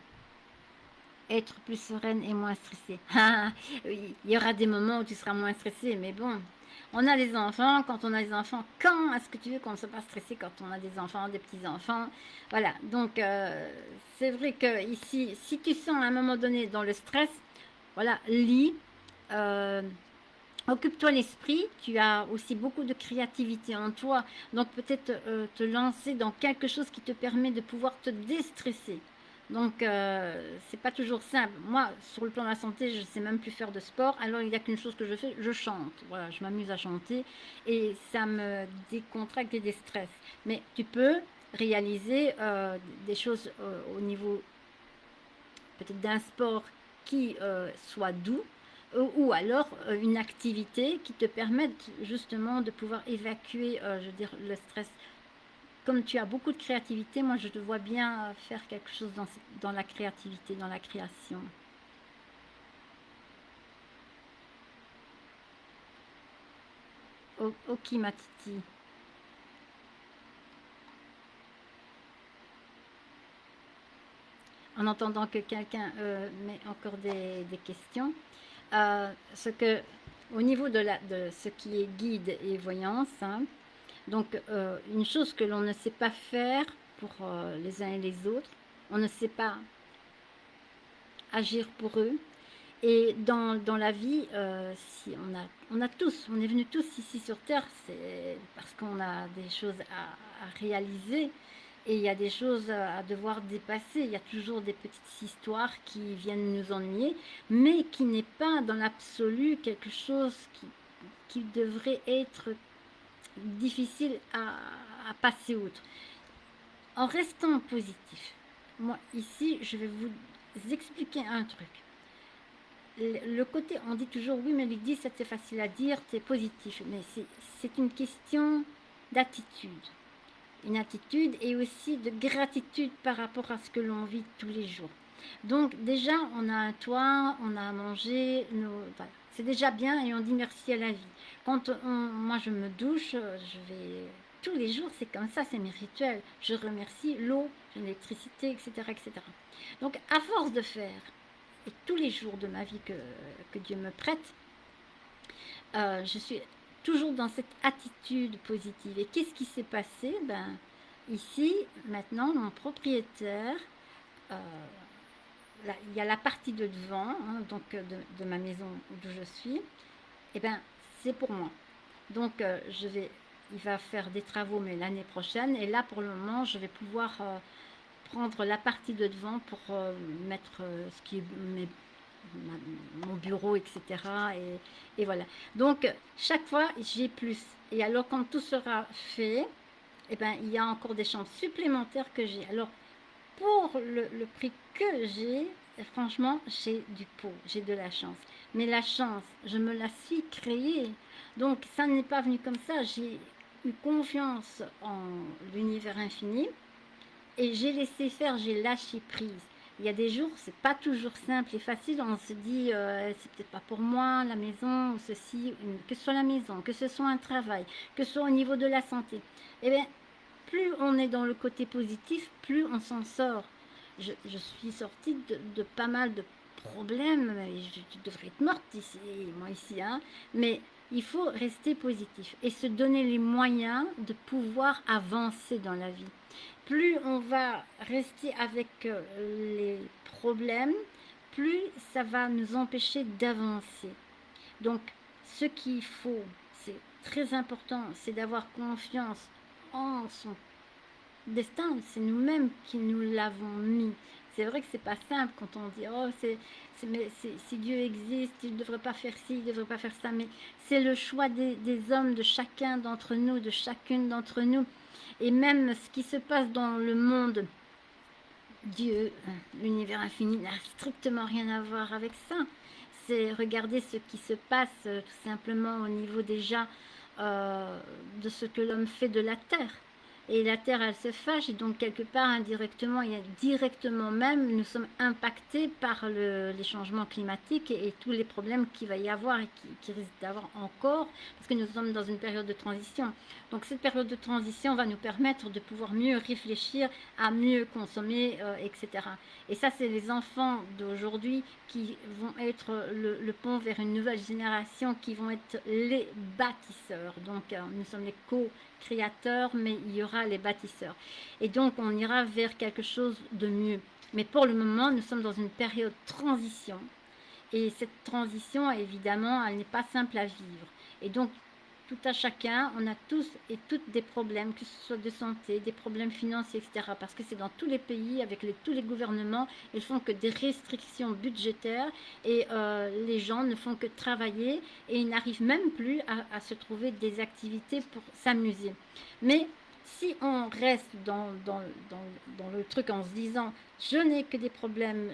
être plus sereine et moins stressée. Ah, oui, il y aura des moments où tu seras moins stressée, mais bon, on a des enfants. Quand on a des enfants, quand est-ce que tu veux qu'on ne soit pas stressé quand on a des enfants, des petits-enfants? Voilà, donc c'est vrai que ici, si tu sens à un moment donné dans le stress, voilà, lis, euh, occupe-toi l'esprit, tu as aussi beaucoup de créativité en toi, donc peut-être te lancer dans quelque chose qui te permet de pouvoir te déstresser. Donc c'est pas toujours simple. Moi, sur le plan de la santé, je ne sais même plus faire de sport. Alors il n'y a qu'une chose que je fais, je chante. Voilà, je m'amuse à chanter et ça me décontracte et déstresse. Mais tu peux réaliser des choses au niveau peut-être d'un sport qui soit doux, ou alors une activité qui te permette justement de pouvoir évacuer, je veux dire, le stress. Comme tu as beaucoup de créativité, moi je te vois bien faire quelque chose dans la créativité, dans la création. Ok, ma Titi. En entendant que quelqu'un met encore des questions. Au niveau de ce qui est guide et voyance, hein, donc une chose que l'on ne sait pas faire pour les uns et les autres, on ne sait pas agir pour eux. Et dans la vie, si on a tous, on est venus tous ici sur Terre, c'est parce qu'on a des choses à réaliser et il y a des choses à devoir dépasser. Il y a toujours des petites histoires qui viennent nous ennuyer, mais qui n'est pas dans l'absolu quelque chose qui devrait être difficile à passer outre. En restant positif, moi ici, je vais vous expliquer un truc. Le côté, on dit toujours, oui, mais Lydie, c'est facile à dire, c'est positif, mais c'est une question d'attitude. Une attitude et aussi de gratitude par rapport à ce que l'on vit tous les jours. Donc déjà, on a un toit, on a à manger, voilà. C'est déjà bien et on dit merci à la vie. Moi je me douche, je vais tous les jours, c'est comme ça, c'est mes rituels. Je remercie l'eau, l'électricité, etc., etc. Donc à force de faire, et tous les jours de ma vie que Dieu me prête, je suis toujours dans cette attitude positive. Et qu'est-ce qui s'est passé? Ici, maintenant, mon propriétaire, euh, il y a la partie de devant, hein, donc de ma maison d'où je suis, et c'est pour moi. Donc, il va faire des travaux, mais l'année prochaine. Et là, pour le moment, je vais pouvoir prendre la partie de devant pour mettre ce qui est mon bureau, etc. Et voilà. Donc, chaque fois, j'ai plus. Et alors, quand tout sera fait, il y a encore des chambres supplémentaires que j'ai. Alors, pour le prix que j'ai, franchement, j'ai du pot, j'ai de la chance. Mais la chance, je me la suis créée. Donc, ça n'est pas venu comme ça. J'ai eu confiance en l'univers infini et j'ai laissé faire, j'ai lâché prise. Il y a des jours, c'est pas toujours simple et facile. On se dit, c'est peut-être pas pour moi, la maison, ou ceci, que ce soit la maison, que ce soit un travail, que ce soit au niveau de la santé. Eh bien, plus on est dans le côté positif, plus on s'en sort. Je suis sortie de pas mal de problèmes. Je devrais être morte ici, moi ici, hein. Mais il faut rester positif et se donner les moyens de pouvoir avancer dans la vie. Plus on va rester avec les problèmes, plus ça va nous empêcher d'avancer. Donc, ce qu'il faut, c'est très important, c'est d'avoir confiance en son destin. C'est nous-mêmes qui nous l'avons mis. C'est vrai que c'est pas simple quand on dit oh mais si Dieu existe, il ne devrait pas faire ci, il ne devrait pas faire ça, mais c'est le choix des hommes, de chacun d'entre nous, de chacune d'entre nous. Et même ce qui se passe dans le monde, Dieu, l'univers infini, n'a strictement rien à voir avec ça. C'est regarder ce qui se passe tout simplement au niveau déjà de ce que l'homme fait de la terre. Et la terre, elle se fâche, et donc quelque part, indirectement, et directement même, nous sommes impactés par les changements climatiques et tous les problèmes qu'il va y avoir et qui risquent d'avoir encore, parce que nous sommes dans une période de transition. Donc cette période de transition va nous permettre de pouvoir mieux réfléchir, à mieux consommer, etc. Et ça, c'est les enfants d'aujourd'hui qui vont être le pont vers une nouvelle génération, qui vont être les bâtisseurs. Donc nous sommes les co-créateurs, mais il y aura les bâtisseurs. Et donc on ira vers quelque chose de mieux. Mais pour le moment, nous sommes dans une période de transition. Et cette transition, évidemment, elle n'est pas simple à vivre. Et donc, tout à chacun, on a tous et toutes des problèmes, que ce soit de santé, des problèmes financiers, etc. Parce que c'est dans tous les pays, avec tous les gouvernements, ils font que des restrictions budgétaires et les gens ne font que travailler et ils n'arrivent même plus à se trouver des activités pour s'amuser. Mais si on reste dans le truc en se disant je n'ai que des problèmes,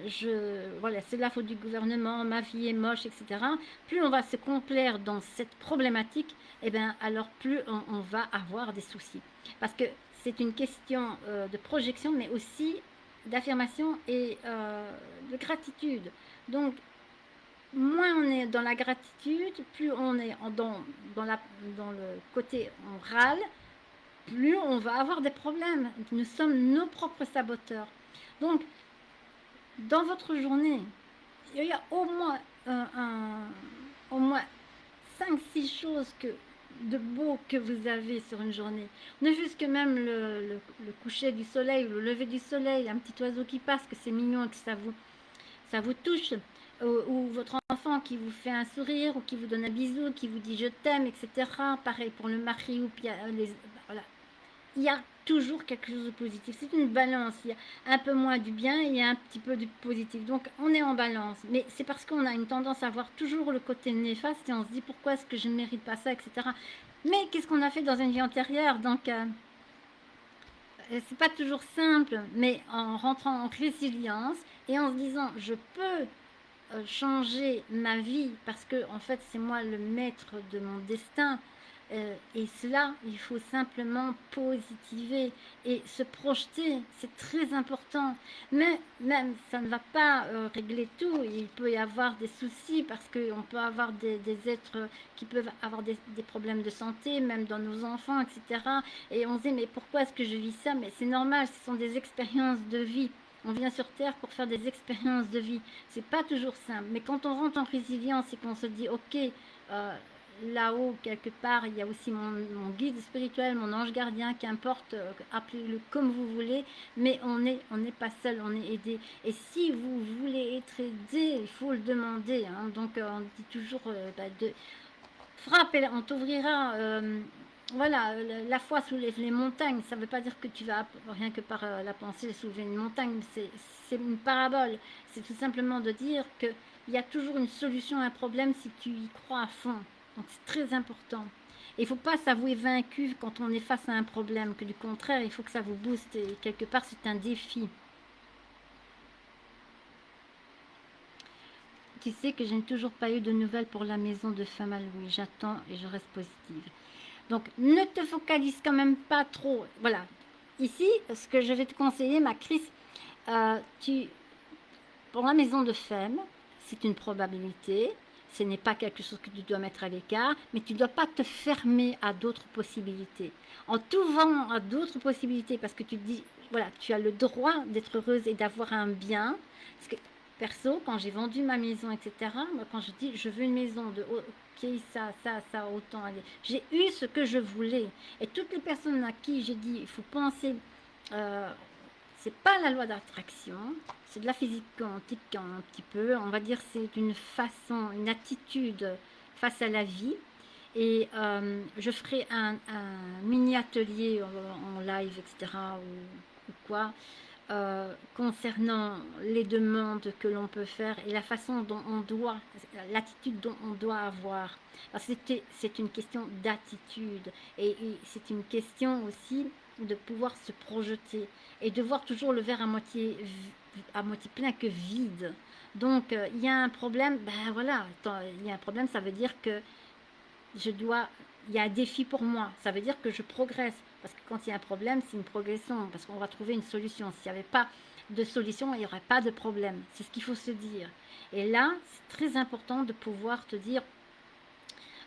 voilà, c'est de la faute du gouvernement, ma vie est moche, etc. Plus on va se complaire dans cette problématique, alors plus on va avoir des soucis. Parce que c'est une question de projection, mais aussi d'affirmation et de gratitude. Donc, moins on est dans la gratitude, plus on est dans le côté on râle, plus on va avoir des problèmes. Nous sommes nos propres saboteurs. Donc, dans votre journée, il y a au moins 5-6 choses que de beau que vous avez sur une journée. Ne fût-ce que même le coucher du soleil, le lever du soleil, un petit oiseau qui passe, que c'est mignon, que ça vous touche, ou votre enfant qui vous fait un sourire, ou qui vous donne un bisou, qui vous dit je t'aime, etc. Pareil pour le mari, ou voilà. Il y a toujours quelque chose de positif. C'est une balance. Il y a un peu moins du bien et il y a un petit peu du positif. Donc on est en balance. Mais c'est parce qu'on a une tendance à voir toujours le côté néfaste et on se dit pourquoi est-ce que je ne mérite pas ça, etc. Mais qu'est-ce qu'on a fait dans une vie antérieure? Donc c'est pas toujours simple, mais en rentrant en résilience et en se disant je peux changer ma vie parce que en fait c'est moi le maître de mon destin. Et cela, il faut simplement positiver et se projeter, c'est très important. Mais même ça ne va pas régler tout. Il peut y avoir des soucis parce qu'on peut avoir des êtres qui peuvent avoir des problèmes de santé, même dans nos enfants, etc. Et on se dit mais pourquoi est-ce que je vis ça? Mais c'est normal, ce sont des expériences de vie. On vient sur Terre pour faire des expériences de vie. C'est pas toujours simple. Mais quand on rentre en résilience et qu'on se dit, ok, là-haut, quelque part, il y a aussi mon guide spirituel, mon ange gardien, qu'importe, appelez-le comme vous voulez, mais on n'est pas seul, on est aidé. Et si vous voulez être aidé, il faut le demander. Hein. Donc, on dit toujours de frappe, on t'ouvrira. Voilà, la foi soulève les montagnes. Ça ne veut pas dire que tu vas, rien que par la pensée, soulever une montagne. C'est une parabole. C'est tout simplement de dire qu'il y a toujours une solution à un problème si tu y crois à fond. Donc c'est très important. Et il ne faut pas s'avouer vaincu quand on est face à un problème, que du contraire, il faut que ça vous booste. Et quelque part, c'est un défi. Tu sais que je n'ai toujours pas eu de nouvelles pour la maison de femme à Louis. J'attends et je reste positive. Donc, ne te focalise quand même pas trop. Voilà. Ici, ce que je vais te conseiller, ma Chris, pour la maison de femme, c'est une probabilité. Ce n'est pas quelque chose que tu dois mettre à l'écart, mais tu ne dois pas te fermer à d'autres possibilités. En t'ouvrant à d'autres possibilités, parce que tu te dis, voilà, tu as le droit d'être heureuse et d'avoir un bien. Parce que, perso, quand j'ai vendu ma maison, etc., moi, quand je dis, je veux une maison de ok, ça, autant aller. J'ai eu ce que je voulais. Et toutes les personnes à qui j'ai dit, il faut penser, c'est pas la loi d'attraction, c'est de la physique quantique un petit peu. On va dire c'est une façon, une attitude face à la vie. Et je ferai un mini atelier en live, etc. ou quoi, concernant les demandes que l'on peut faire et la façon dont on doit, l'attitude dont on doit avoir. C'est une question d'attitude et c'est une question aussi de pouvoir se projeter et de voir toujours le verre à moitié plein que vide. Donc, il y a un problème, ben voilà, il y a un problème, ça veut dire que il y a un défi pour moi. Ça veut dire que je progresse. Parce que quand il y a un problème, c'est une progression. Parce qu'on va trouver une solution. S'il n'y avait pas de solution, il n'y aurait pas de problème. C'est ce qu'il faut se dire. Et là, c'est très important de pouvoir te dire,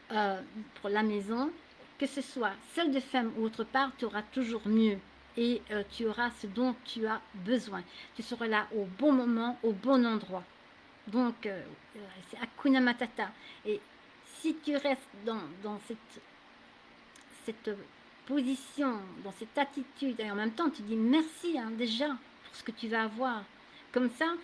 pour la maison, que ce soit celle de femme ou autre part, tu auras toujours mieux. Et tu auras ce dont tu as besoin. Tu seras là au bon moment, au bon endroit. Donc, c'est Hakuna Matata. Et si tu restes dans cette position, dans cette attitude, et en même temps tu dis merci hein, déjà pour ce que tu vas avoir, comme ça,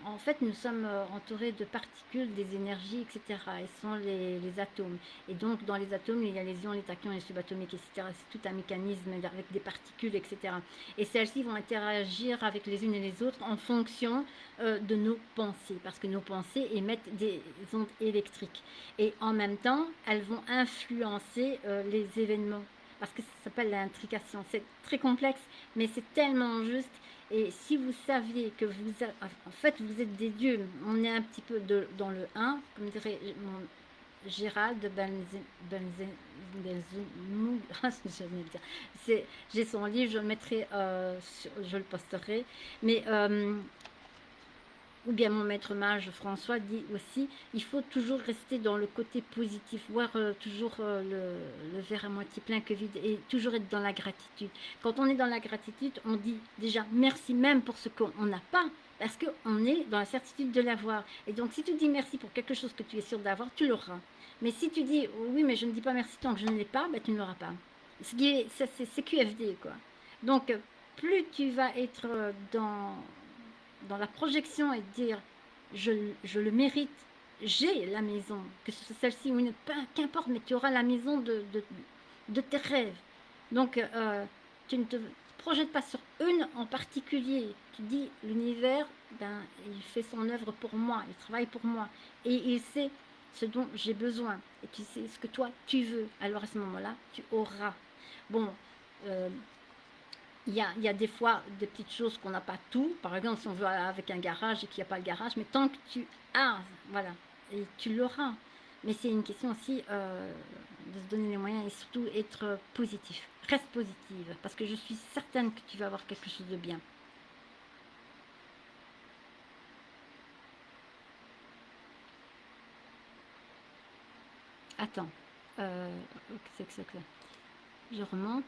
en fait, nous sommes entourés de particules, des énergies, etc. Et ce sont les atomes. Et donc, dans les atomes, il y a les ions, les tachyons, les subatomiques, etc. C'est tout un mécanisme avec des particules, etc. Et celles-ci vont interagir avec les unes et les autres en fonction de nos pensées. Parce que nos pensées émettent des ondes électriques. Et en même temps, elles vont influencer les événements. Parce que ça s'appelle l'intrication. C'est très complexe, mais c'est tellement juste. Et si vous saviez que en fait, vous êtes des dieux, on est un petit peu dans le 1, comme dirait Gérald j'ai son livre, je le mettrai, je le posterai, mais ou bien mon maître mage François dit aussi, il faut toujours rester dans le côté positif, voir toujours le verre à moitié plein que vide et toujours être dans la gratitude. Quand on est dans la gratitude, on dit déjà merci même pour ce qu'on n'a pas. Parce qu'on est dans la certitude de l'avoir. Et donc, si tu dis merci pour quelque chose que tu es sûr d'avoir, tu l'auras. Mais si tu dis oui, mais je ne dis pas merci tant que je ne l'ai pas, ben, tu ne l'auras pas. C'est QFD, quoi. Donc, plus tu vas être dans la projection et dire je le mérite, j'ai la maison, que ce soit celle-ci ou une, qu'importe, mais tu auras la maison de tes rêves. Donc, tu ne te projettes pas sur une en particulier. Tu dis, l'univers, ben, il fait son œuvre pour moi, il travaille pour moi. Et il sait ce dont j'ai besoin. Et tu sais ce que toi, tu veux. Alors à ce moment-là, tu auras. Bon, euh, il y a des fois des petites choses qu'on n'a pas tout. Par exemple, si on veut aller avec un garage et qu'il n'y a pas le garage, mais tant que tu as, voilà, et tu l'auras. Mais c'est une question aussi de se donner les moyens et surtout être positif. Reste positive, parce que je suis certaine que tu vas avoir quelque chose de bien. Attends, c'est que c'est que je remonte.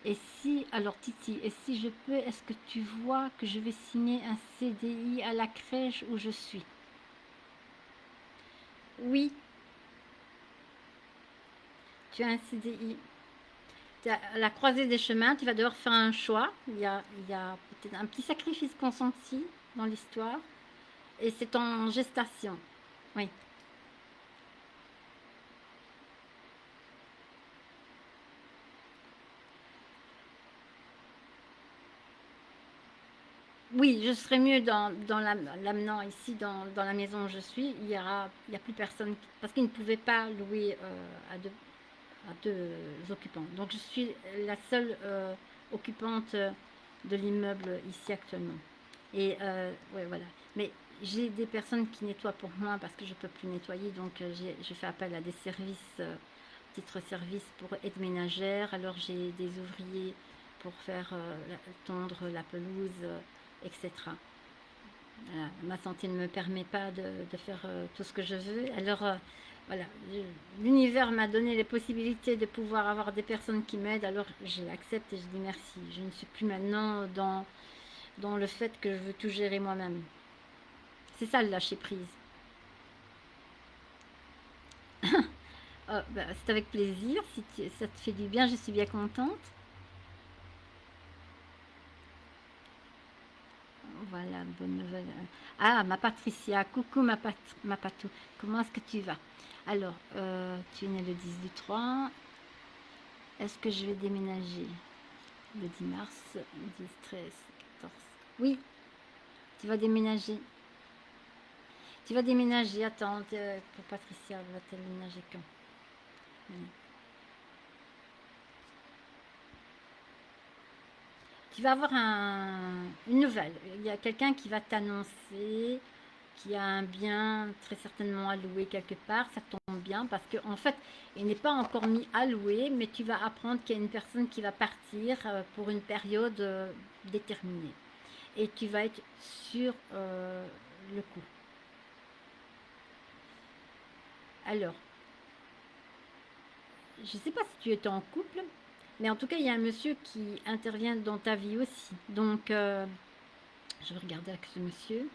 Et si, alors Titi, et si je peux, est-ce que tu vois que je vais signer un CDI à la crèche où je suis? Oui, tu as un CDI. À la croisée des chemins, tu vas devoir faire un choix. Il y a peut-être un petit sacrifice consenti dans l'histoire. Et c'est en gestation. Oui. Oui, je serai mieux dans l'amenant ici, dans la maison où je suis. Il y a plus personne. Parce qu'ils ne pouvaient pas louer à deux occupants. Donc je suis la seule occupante de l'immeuble ici actuellement. Et ouais, voilà. Mais j'ai des personnes qui nettoient pour moi parce que je ne peux plus nettoyer. Donc je fais appel à des services, titre service pour aide ménagère. Alors j'ai des ouvriers pour faire tondre la pelouse, etc. Voilà. Ma santé ne me permet pas de faire tout ce que je veux. Alors voilà, l'univers m'a donné les possibilités de pouvoir avoir des personnes qui m'aident. Alors je l'accepte et je dis merci. Je ne suis plus maintenant dans le fait que je veux tout gérer moi-même. C'est ça le lâcher prise. Bah, c'est avec plaisir. Si ça te fait du bien, je suis bien contente. Voilà, bonne nouvelle. Ah, ma Patricia, coucou ma Patou. Comment est-ce que tu vas? Alors, tu es né le 10 du 3. Est-ce que je vais déménager le 10 mars, 10, 13, 14? Oui, tu vas déménager. Tu vas déménager. Attends, pour Patricia, elle va-t-elle déménager quand? Tu vas avoir une nouvelle. Il y a quelqu'un qui va t'annoncer qui a un bien très certainement à louer quelque part. Ça tombe bien parce qu'en en fait, il n'est pas encore mis à louer, mais tu vas apprendre qu'il y a une personne qui va partir pour une période déterminée. Et tu vas être sur le coup. Alors, je ne sais pas si tu es en couple, mais en tout cas, il y a un monsieur qui intervient dans ta vie aussi. Donc, je vais regarder avec ce monsieur.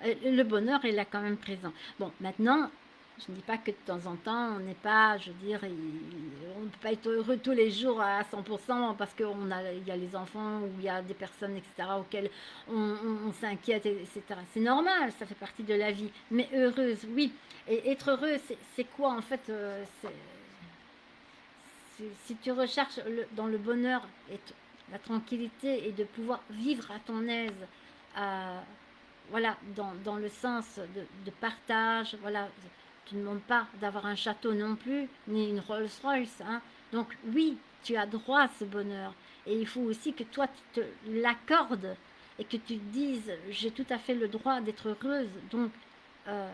Le bonheur est là quand même présent. Bon, maintenant, je ne dis pas que de temps en temps, on n'est pas, je veux dire, on ne peut pas être heureux tous les jours à 100% parce il y a les enfants ou il y a des personnes, etc., auxquelles on s'inquiète, etc. C'est normal, ça fait partie de la vie. Mais heureuse, oui. Et être heureux, c'est quoi en fait si tu recherches dans le bonheur et la tranquillité et de pouvoir vivre à ton aise, euh, voilà, dans le sens de partage, voilà, tu ne demandes pas d'avoir un château non plus, ni une Rolls Royce, hein. Donc oui, tu as droit à ce bonheur. Et il faut aussi que toi, tu te l'accordes et que tu te dises, j'ai tout à fait le droit d'être heureuse. Donc, euh,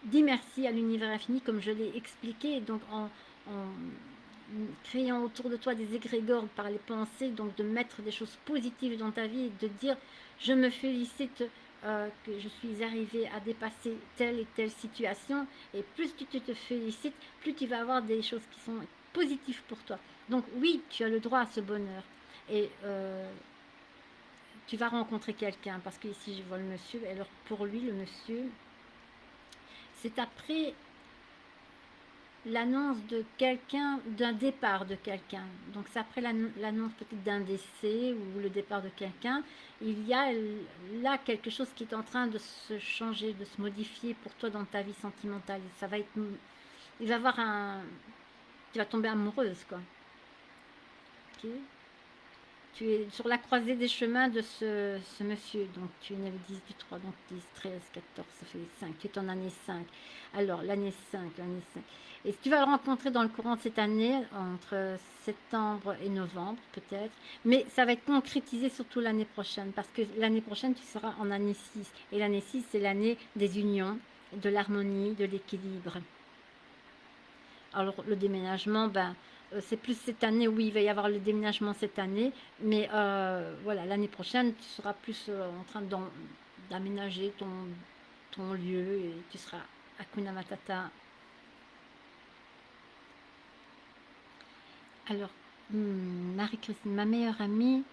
dis merci à l'univers infini, comme je l'ai expliqué, donc en créant autour de toi des égrégores par les pensées, donc de mettre des choses positives dans ta vie et de dire je me félicite que je suis arrivée à dépasser telle et telle situation, et plus tu te félicites, plus tu vas avoir des choses qui sont positives pour toi. Donc oui, tu as le droit à ce bonheur. Et tu vas rencontrer quelqu'un, parce que ici je vois le monsieur, alors pour lui, le monsieur, c'est après l'annonce de quelqu'un, d'un départ de quelqu'un. Donc c'est après l'annonce peut-être d'un décès ou le départ de quelqu'un. Il y a là quelque chose qui est en train de se changer, de se modifier pour toi dans ta vie sentimentale. Ça va être, il va avoir un, tu vas tomber amoureuse quoi. Ok. Tu es sur la croisée des chemins de ce monsieur. Donc tu es né le 10 du 3, donc 10, 13, 14, ça fait 5. Tu es en année 5. Alors l'année 5, l'année 5. Et tu vas le rencontrer dans le courant de cette année, entre septembre et novembre peut-être. Mais ça va être concrétisé surtout l'année prochaine, parce que l'année prochaine, tu seras en année 6. Et l'année 6, c'est l'année des unions, de l'harmonie, de l'équilibre. Alors le déménagement, ben, c'est plus cette année, oui, il va y avoir le déménagement cette année, mais voilà, l'année prochaine, tu seras plus en train d'aménager ton lieu et tu seras Hakuna Matata. Alors, Marie-Christine, ma meilleure amie,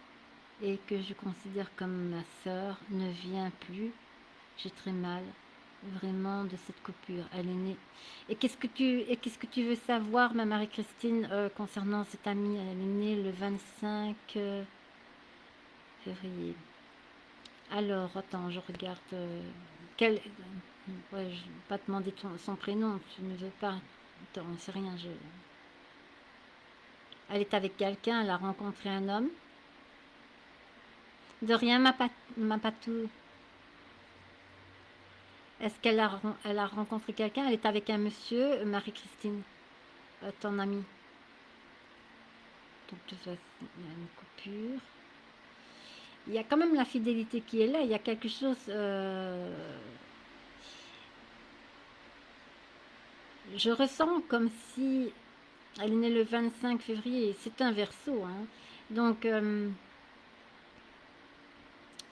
et que je considère comme ma sœur, ne vient plus. J'ai très mal, vraiment, de cette coupure. Elle est née. Qu'est-ce que tu veux savoir, ma Marie-Christine, concernant cette amie? Elle est née le 25 février. Alors, attends, je regarde. Ouais, je ne vais pas te demander son prénom, tu ne veux pas. Attends, c'est rien. Elle est avec quelqu'un, elle a rencontré un homme. De rien, ma patou. Est-ce elle a rencontré quelqu'un? Elle est avec un monsieur, Marie-Christine, ton amie. Donc, de toute façon, il y a une coupure. Il y a quand même la fidélité qui est là. Il y a quelque chose. Je ressens comme si elle est née le 25 février. C'est un verseau. Hein. Donc, à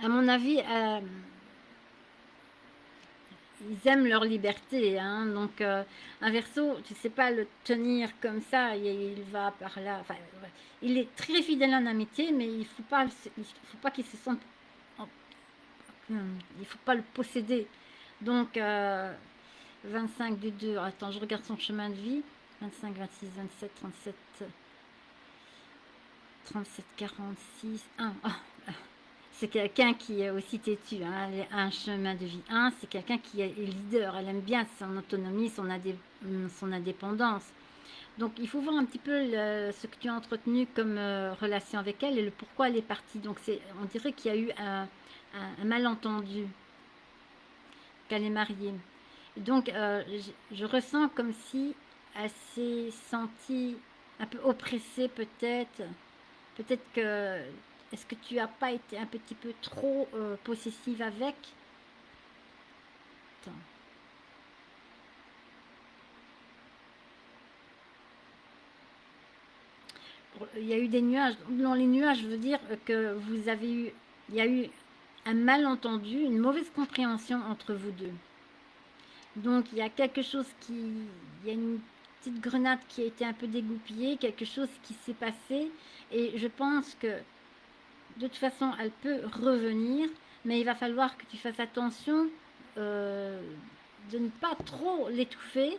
mon avis, ils aiment leur liberté. Hein. Donc, un verseau, tu ne sais pas le tenir comme ça. Il va par là. Enfin, ouais. Il est très fidèle en amitié, mais il ne faut pas qu'il se sente. Il ne faut pas le posséder. Donc, 25 du 2. Attends, je regarde son chemin de vie. 25, 26, 27, 37, 37, 46, 1. Oh, c'est quelqu'un qui est aussi têtu. Hein. Elle a un chemin de vie 1. C'est quelqu'un qui est leader. Elle aime bien son autonomie, son indépendance. Donc, il faut voir un petit peu ce que tu as entretenu comme relation avec elle et le pourquoi elle est partie. Donc, on dirait qu'il y a eu un malentendu, qu'elle est mariée. Donc, je ressens comme si elle s'est sentie un peu oppressée peut-être. Peut-être que... Est-ce que tu n'as pas été un petit peu trop possessive avec? Attends. Il y a eu des nuages. Dans les nuages, je veux dire que vous avez eu... Il y a eu un malentendu, une mauvaise compréhension entre vous deux. Donc, il y a quelque chose qui... Il y a une petite grenade qui a été un peu dégoupillée, quelque chose qui s'est passé. Et je pense que, de toute façon, elle peut revenir, mais il va falloir que tu fasses attention de ne pas trop l'étouffer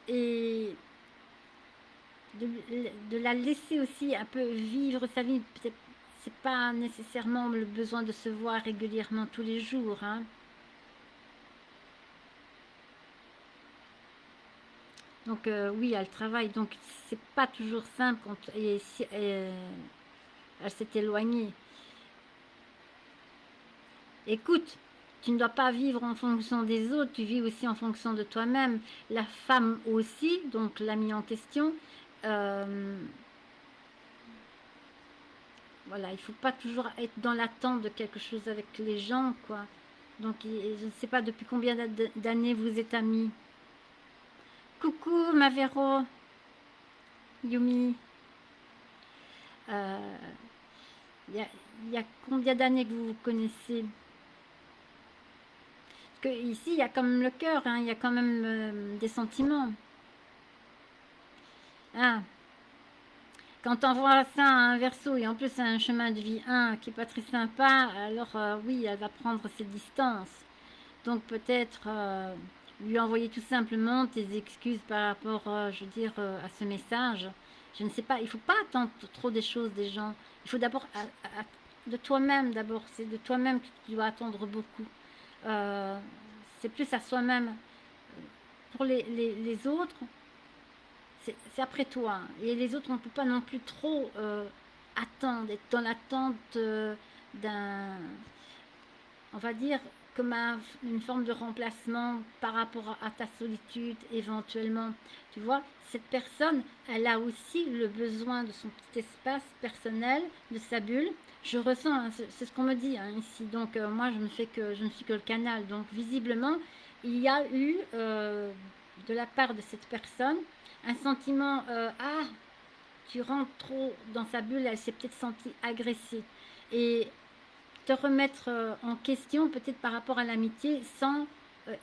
et de la laisser aussi un peu vivre sa vie. C'est pas nécessairement le besoin de se voir régulièrement tous les jours. Hein. Donc oui, elle travaille, donc c'est pas toujours simple quand elle s'est éloignée. Écoute, tu ne dois pas vivre en fonction des autres, tu vis aussi en fonction de toi-même. La femme aussi, donc l'amie en question, voilà, il ne faut pas toujours être dans l'attente de quelque chose avec les gens, quoi. Donc, je ne sais pas depuis combien d'années vous êtes amis. Coucou, ma Véro, Yumi. Il y a combien d'années que vous vous connaissez? que ici, il y a quand même le cœur, hein, il y a quand même des sentiments. Ah, quand on voit ça à un verso et en plus c'est un chemin de vie qui est pas très sympa, alors oui, elle va prendre ses distances. Donc peut-être lui envoyer tout simplement tes excuses par rapport, je veux dire, à ce message. Je ne sais pas, il ne faut pas attendre trop des choses des gens. Il faut d'abord, de toi-même d'abord, c'est de toi-même que tu dois attendre beaucoup. Euh, c'est plus à soi-même. Pour les autres, c'est après toi. Et les autres, on ne peut pas non plus trop attendre, être dans l'attente d'un, on va dire, comme une forme de remplacement par rapport à ta solitude éventuellement. Tu vois, cette personne, elle a aussi le besoin de son petit espace personnel, de sa bulle. Je ressens, hein, c'est ce qu'on me dit hein, ici. Donc moi, je ne suis que le canal. Donc visiblement, il y a eu de la part de cette personne un sentiment ah, tu rentres trop dans sa bulle, elle s'est peut-être sentie agressée. Et te remettre en question peut-être par rapport à l'amitié sans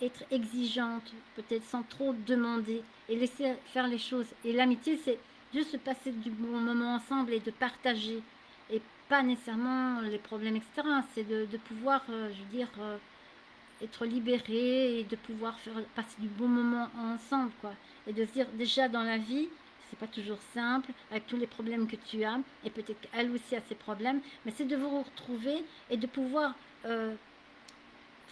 être exigeante, peut-être sans trop demander et laisser faire les choses. Et l'amitié, c'est juste se passer du bon moment ensemble et de partager et pas nécessairement les problèmes, etc. C'est de pouvoir, je veux dire, être libéré et de pouvoir faire passer du bon moment ensemble, quoi. Et de se dire, déjà dans la vie, c'est pas toujours simple, avec tous les problèmes que tu as, et peut-être qu'elle aussi a ses problèmes, mais c'est de vous retrouver et de pouvoir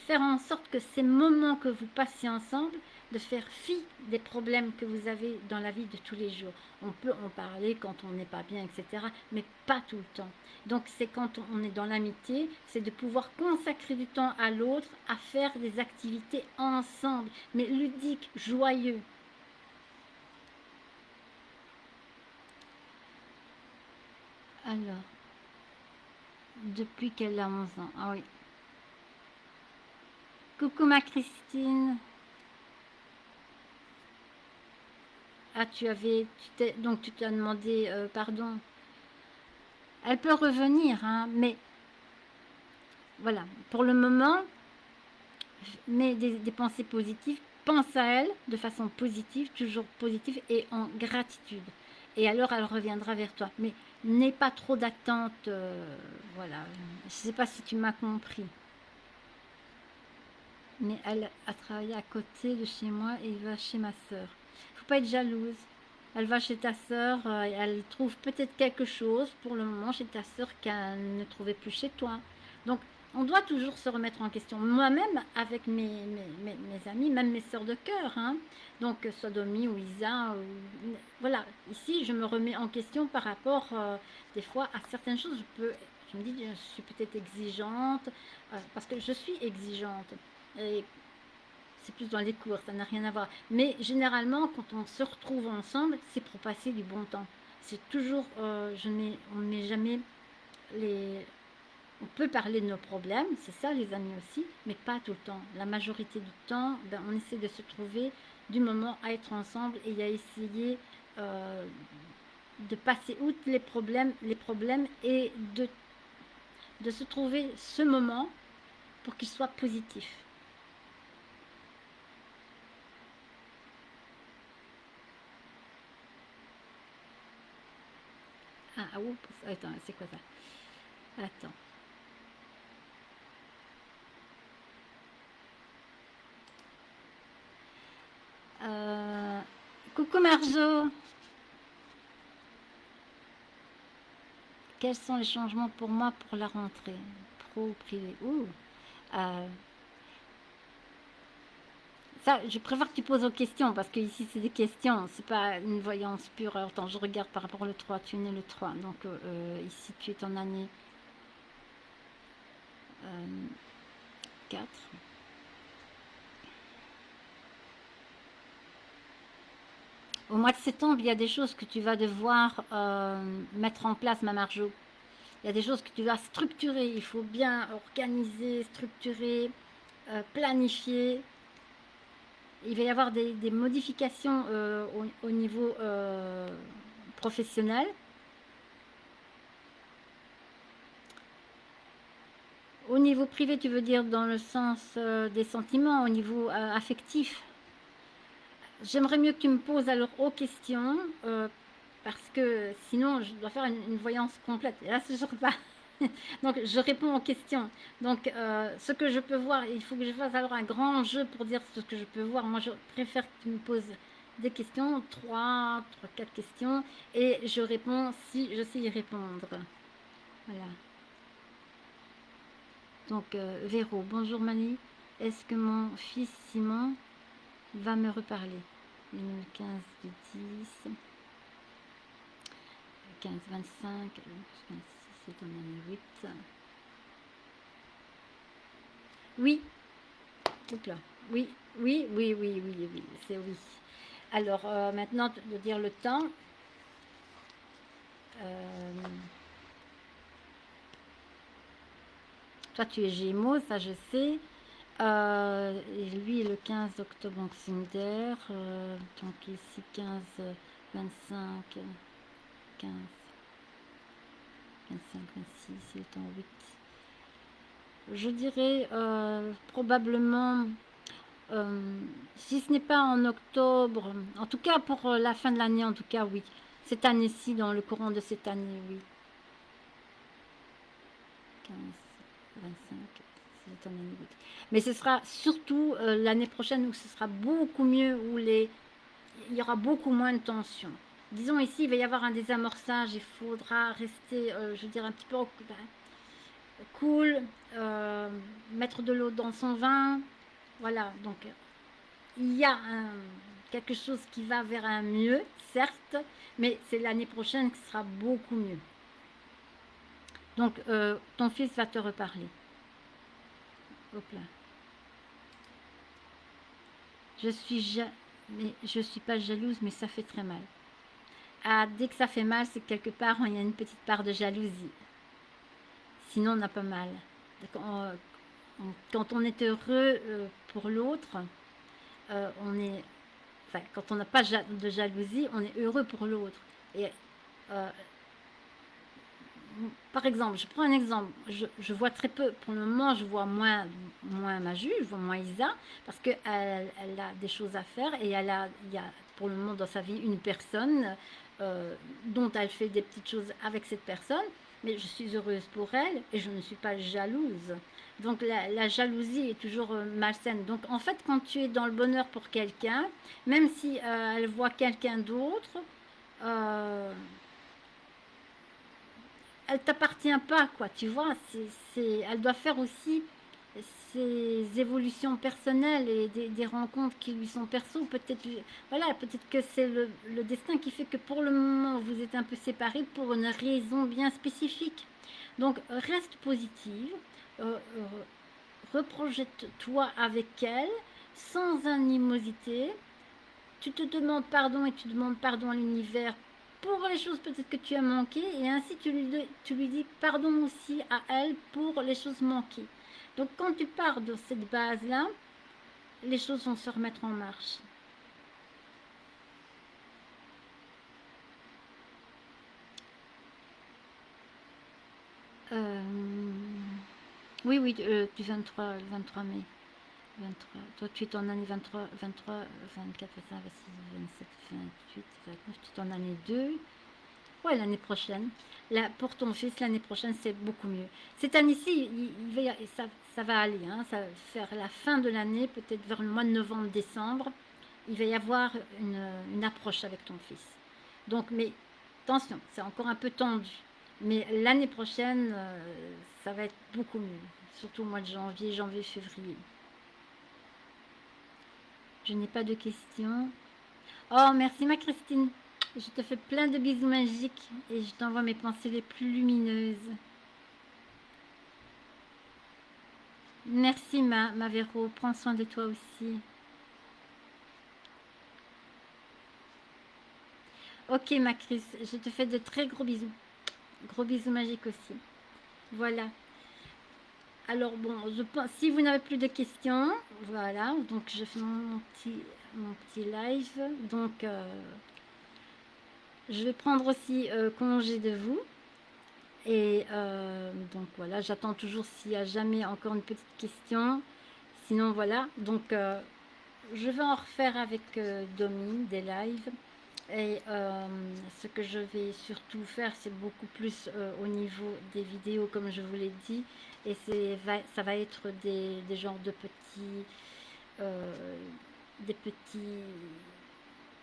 faire en sorte que ces moments que vous passez ensemble, de faire fi des problèmes que vous avez dans la vie de tous les jours. On peut en parler quand on n'est pas bien, etc., mais pas tout le temps. Donc c'est quand on est dans l'amitié, c'est de pouvoir consacrer du temps à l'autre, à faire des activités ensemble, mais ludiques, joyeux. Alors, depuis qu'elle a 11 ans. Ah oui. Coucou ma Christine. Ah, donc tu t'as demandé pardon. Elle peut revenir, hein, mais voilà, pour le moment, mets des pensées positives, pense à elle de façon positive, toujours positive et en gratitude. Et alors elle reviendra vers toi. Mais n'aie pas trop d'attente, voilà. Je ne sais pas si tu m'as compris. Mais elle a travaillé à côté de chez moi et va chez ma soeur. Il ne faut pas être jalouse. Elle va chez ta soeur, elle trouve peut-être quelque chose pour le moment chez ta soeur qu'elle ne trouvait plus chez toi. Donc, on doit toujours se remettre en question. Moi-même, avec mes amis, même mes sœurs de cœur, hein, donc Sodomie ou Isa, voilà, ici, je me remets en question par rapport, des fois, à certaines choses. Je me dis, je suis peut-être exigeante, parce que je suis exigeante. Et c'est plus dans les cours, ça n'a rien à voir. Mais généralement, quand on se retrouve ensemble, c'est pour passer du bon temps. C'est toujours, on ne met jamais les... On peut parler de nos problèmes, c'est ça les amis aussi, mais pas tout le temps. La majorité du temps, ben, on essaie de se trouver du moment à être ensemble et à essayer de passer outre les problèmes et de se trouver ce moment pour qu'il soit positif. Ah, oups, attends, c'est quoi ça? Attends. Coucou Marjo, quels sont les changements pour moi pour la rentrée? Pro ou privé? Ouh. Euh, Ça, je préfère que tu poses aux questions parce que ici c'est des questions, c'est pas une voyance pure. Alors, attends, je regarde par rapport au 3, tu es né le 3, donc ici tu es en année 4. Au mois de septembre, il y a des choses que tu vas devoir mettre en place, ma Marjo. Il y a des choses que tu vas structurer. Il faut bien organiser, structurer, planifier. Il va y avoir des modifications au niveau professionnel. Au niveau privé, tu veux dire dans le sens des sentiments, au niveau affectif. J'aimerais mieux que tu me poses alors aux questions, parce que sinon je dois faire une voyance complète. Et là, ce ne sera pas. Donc, je réponds aux questions. Donc, ce que je peux voir, il faut que je fasse alors un grand jeu pour dire ce que je peux voir. Moi, je préfère que tu me poses des questions, 4 questions, et je réponds si je sais y répondre. Voilà. Donc, Véro, bonjour Mani. Est-ce que mon fils Simon va me reparler? Le 15 du 10, 15, 25, 26, c'est ton année 8. Oui, oups là. Oui, oui, oui, oui, oui, oui, c'est oui. Alors, maintenant, de dire le temps. Toi, tu es Gémeaux, ça je sais. Et lui, le 15 octobre, donc Cinder. Donc ici, 15, 25, 15, 25, 26, il est en 8. Je dirais probablement, si ce n'est pas en octobre, en tout cas pour la fin de l'année, en tout cas oui. Cette année-ci, dans le courant de cette année, oui. 15, 25, c'est en année 8. Mais ce sera surtout l'année prochaine où ce sera beaucoup mieux, où il y aura beaucoup moins de tension. Disons ici, il va y avoir un désamorçage, il faudra rester, je veux dire, un petit peu cool, mettre de l'eau dans son vin. Voilà, donc il y a quelque chose qui va vers un mieux, certes, mais c'est l'année prochaine qui sera beaucoup mieux. Donc, ton fils va te reparler. Hop là. Je suis pas jalouse, mais ça fait très mal. Ah, dès que ça fait mal, c'est que quelque part, il y a une petite part de jalousie. Sinon, on n'a pas mal. Quand on est heureux pour l'autre, on est, enfin, quand on n'a pas de jalousie, on est heureux pour l'autre. Et euh, par exemple, je prends un exemple, je vois très peu, pour le moment je vois moins Maju, je vois moins Isa, parce qu'elle elle a des choses à faire et il y a pour le moment dans sa vie une personne dont elle fait des petites choses avec cette personne, mais je suis heureuse pour elle et je ne suis pas jalouse. Donc la jalousie est toujours malsaine. Donc en fait, quand tu es dans le bonheur pour quelqu'un, même si elle voit quelqu'un d'autre, euh, elle t'appartient pas, quoi, tu vois. Elle doit faire aussi ses évolutions personnelles et des rencontres qui lui sont perso. Peut-être, voilà, peut-être que c'est le destin qui fait que pour le moment vous êtes un peu séparés pour une raison bien spécifique. Donc reste positive, euh, euh, reprojette-toi avec elle sans animosité. Tu te demandes pardon et tu demandes pardon à l'univers pour les choses peut-être que tu as manquées et ainsi tu lui dis pardon aussi à elle pour les choses manquées. Donc quand tu pars de cette base-là, les choses vont se remettre en marche. Euh, oui, oui, du 23, 23 mai. 23. Toi, tu es en année 23, 23, 24, 25, 26, 27, 28, 29. Tu es en année 2. Ouais, l'année prochaine. Là, pour ton fils, l'année prochaine, c'est beaucoup mieux. Cette année-ci, ça va aller. Hein, ça va faire la fin de l'année, peut-être vers le mois de novembre, décembre. Il va y avoir une approche avec ton fils. Donc, mais attention, c'est encore un peu tendu. Mais l'année prochaine, ça va être beaucoup mieux. Surtout au mois de janvier, février. Je n'ai pas de questions. Oh, merci ma Christine. Je te fais plein de bisous magiques et je t'envoie mes pensées les plus lumineuses. Merci ma Véro, prends soin de toi aussi. Ok ma Chris, je te fais de très gros bisous. Gros bisous magiques aussi. Voilà. Alors bon, je pense, si vous n'avez plus de questions, voilà, donc je fais mon petit live. Donc je vais prendre aussi congé de vous. Et donc voilà, j'attends toujours s'il n'y a jamais encore une petite question. Sinon voilà, donc je vais en refaire avec Domi, des lives. Et ce que je vais surtout faire, c'est beaucoup plus au niveau des vidéos, comme je vous l'ai dit. Et ça va être des genres de euh, petits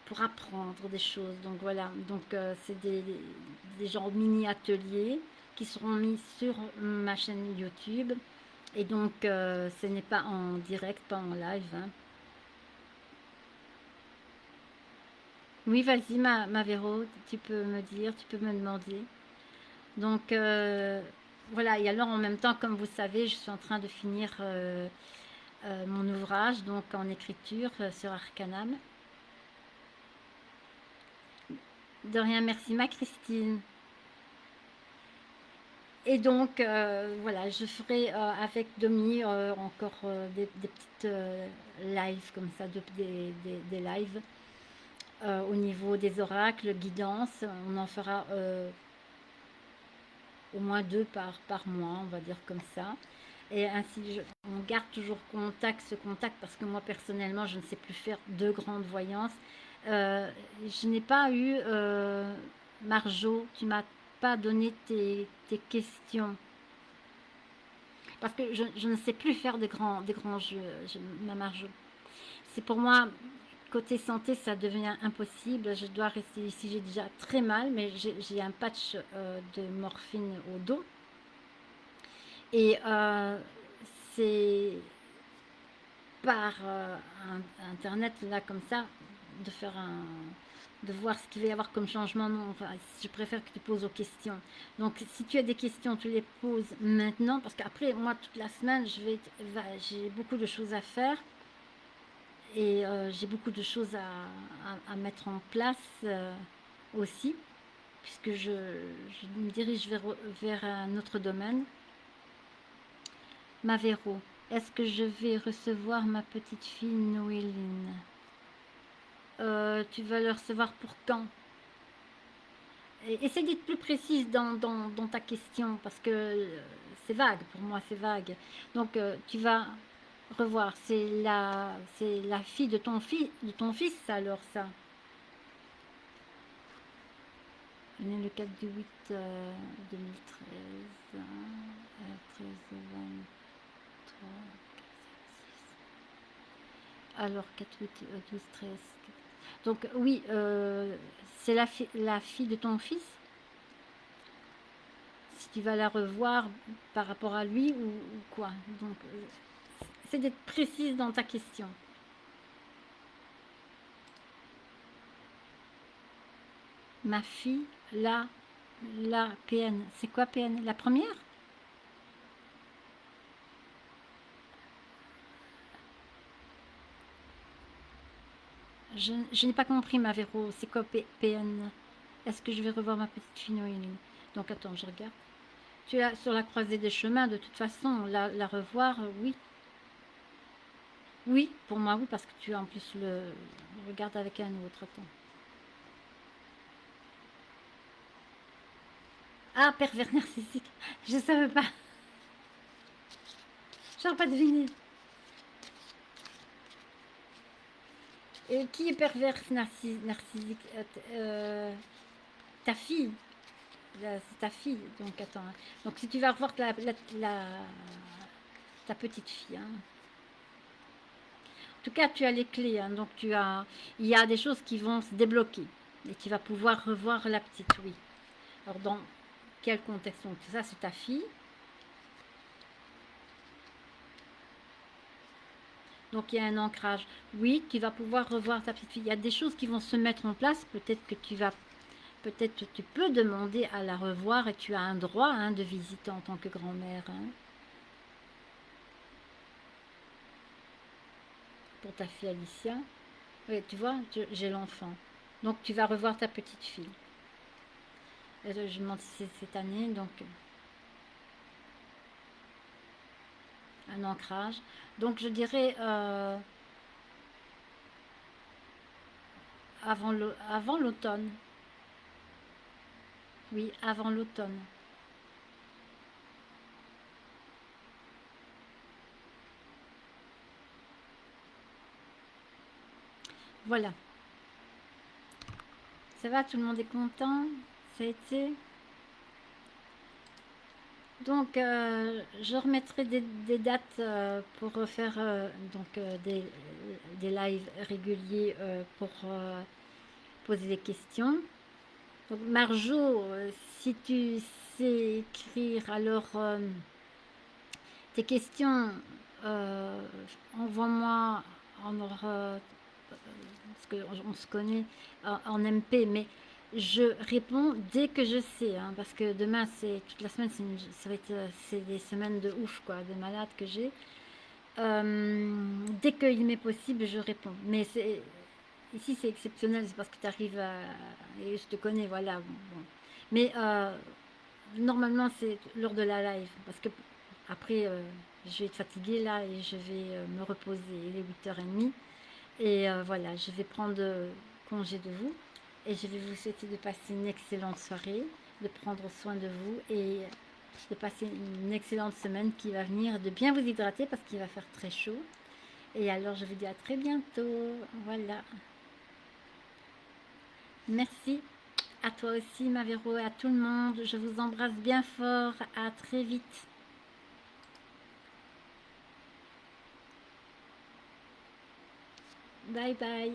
pour apprendre des choses. Donc voilà, donc c'est des genres mini ateliers qui seront mis sur ma chaîne YouTube. Et donc ce n'est pas en direct, pas en live, hein. Oui, vas-y, ma Véro, tu peux me dire, tu peux me demander. Donc voilà, et alors en même temps, comme vous savez, je suis en train de finir mon ouvrage, donc en écriture sur Arcanam. De rien, merci ma Christine. Et donc voilà, je ferai avec Domi encore des petites lives comme ça, des lives au niveau des oracles, guidance. On en fera au moins 2 par mois, on va dire comme ça. Et ainsi, on garde toujours ce contact, parce que moi, personnellement, je ne sais plus faire de grandes voyances. Je n'ai pas eu, Marjo, tu m'as pas donné tes questions. Parce que je ne sais plus faire des grands jeux, ma Marjo. C'est pour moi, côté santé, ça devient impossible. Je dois rester ici. J'ai déjà très mal, mais j'ai un patch de morphine au dos. Et c'est par internet, là, comme ça, de faire de voir ce qu'il va y avoir comme changement. Non, enfin, je préfère que tu poses aux questions. Donc, si tu as des questions, tu les poses maintenant, parce qu'après, moi, toute la semaine, j'ai beaucoup de choses à faire. Et j'ai beaucoup de choses à mettre en place aussi, puisque je me dirige vers un autre domaine. Ma Véro, est-ce que je vais recevoir ma petite fille Noéline? Tu vas le recevoir pour quand? Essaie d'être plus précise dans ta question, parce que c'est vague, pour moi c'est vague. Donc tu vas revoir, c'est la fille de ton fils alors ça. Né le 4 du 8 2013, 13, 23, alors 4, 8, 12, 13. Donc oui, c'est la fille de ton fils. Si tu vas la revoir par rapport à lui ou quoi. Donc c'est d'être précise dans ta question. Ma fille, la PN. C'est quoi PN? La première? Je n'ai pas compris, ma Véro. C'est quoi PN? Est-ce que je vais revoir ma petite fille Noéline? Donc attends, je regarde. Tu es sur la croisée des chemins, de toute façon, la revoir, oui. Oui, pour moi, oui, parce que tu en plus le regardes avec un autre. Attends. Ah, pervers narcissique. Je ne savais pas. J'aurais pas deviné. Qui est pervers narcissique? Ta fille. C'est ta fille. Donc attends, hein. Donc si tu vas revoir ta petite fille, hein. En tout cas, tu as les clés, hein. Donc il y a des choses qui vont se débloquer. Et tu vas pouvoir revoir la petite, oui. Alors dans quel contexte? Donc ça, c'est ta fille. Donc il y a un ancrage. Oui, tu vas pouvoir revoir ta petite fille. Il y a des choses qui vont se mettre en place. Peut-être que tu peux demander à la revoir et tu as un droit, hein, de visiter en tant que grand-mère, hein, pour ta fille Alicia. Oui, tu vois, j'ai l'enfant. Donc tu vas revoir ta petite fille. Et je me demande si c'est cette année, donc un ancrage. Donc je dirais avant l'automne. Oui, avant l'automne. Voilà. Ça va, tout le monde est content? Ça a été? Donc, je remettrai des dates pour refaire des lives réguliers pour poser des questions. Donc, Marjo, si tu sais écrire, alors tes questions, envoie-moi parce qu'on se connaît en MP, mais je réponds dès que je sais, hein, parce que demain, c'est toute la semaine, ça va être c'est des semaines de ouf, quoi, de malade que j'ai. Dès qu'il m'est possible, je réponds. Mais ici, c'est exceptionnel, c'est parce que tu arrives à... Et je te connais, voilà. Bon. Mais normalement, c'est lors de la live, parce que après, je vais être fatiguée là et je vais me reposer. Il est 8h30. Et voilà, je vais prendre congé de vous et je vais vous souhaiter de passer une excellente soirée, de prendre soin de vous et de passer une excellente semaine qui va venir, de bien vous hydrater parce qu'il va faire très chaud. Et alors, je vous dis à très bientôt. Voilà. Merci à toi aussi, ma Véro, et à tout le monde. Je vous embrasse bien fort. À très vite. Bye bye.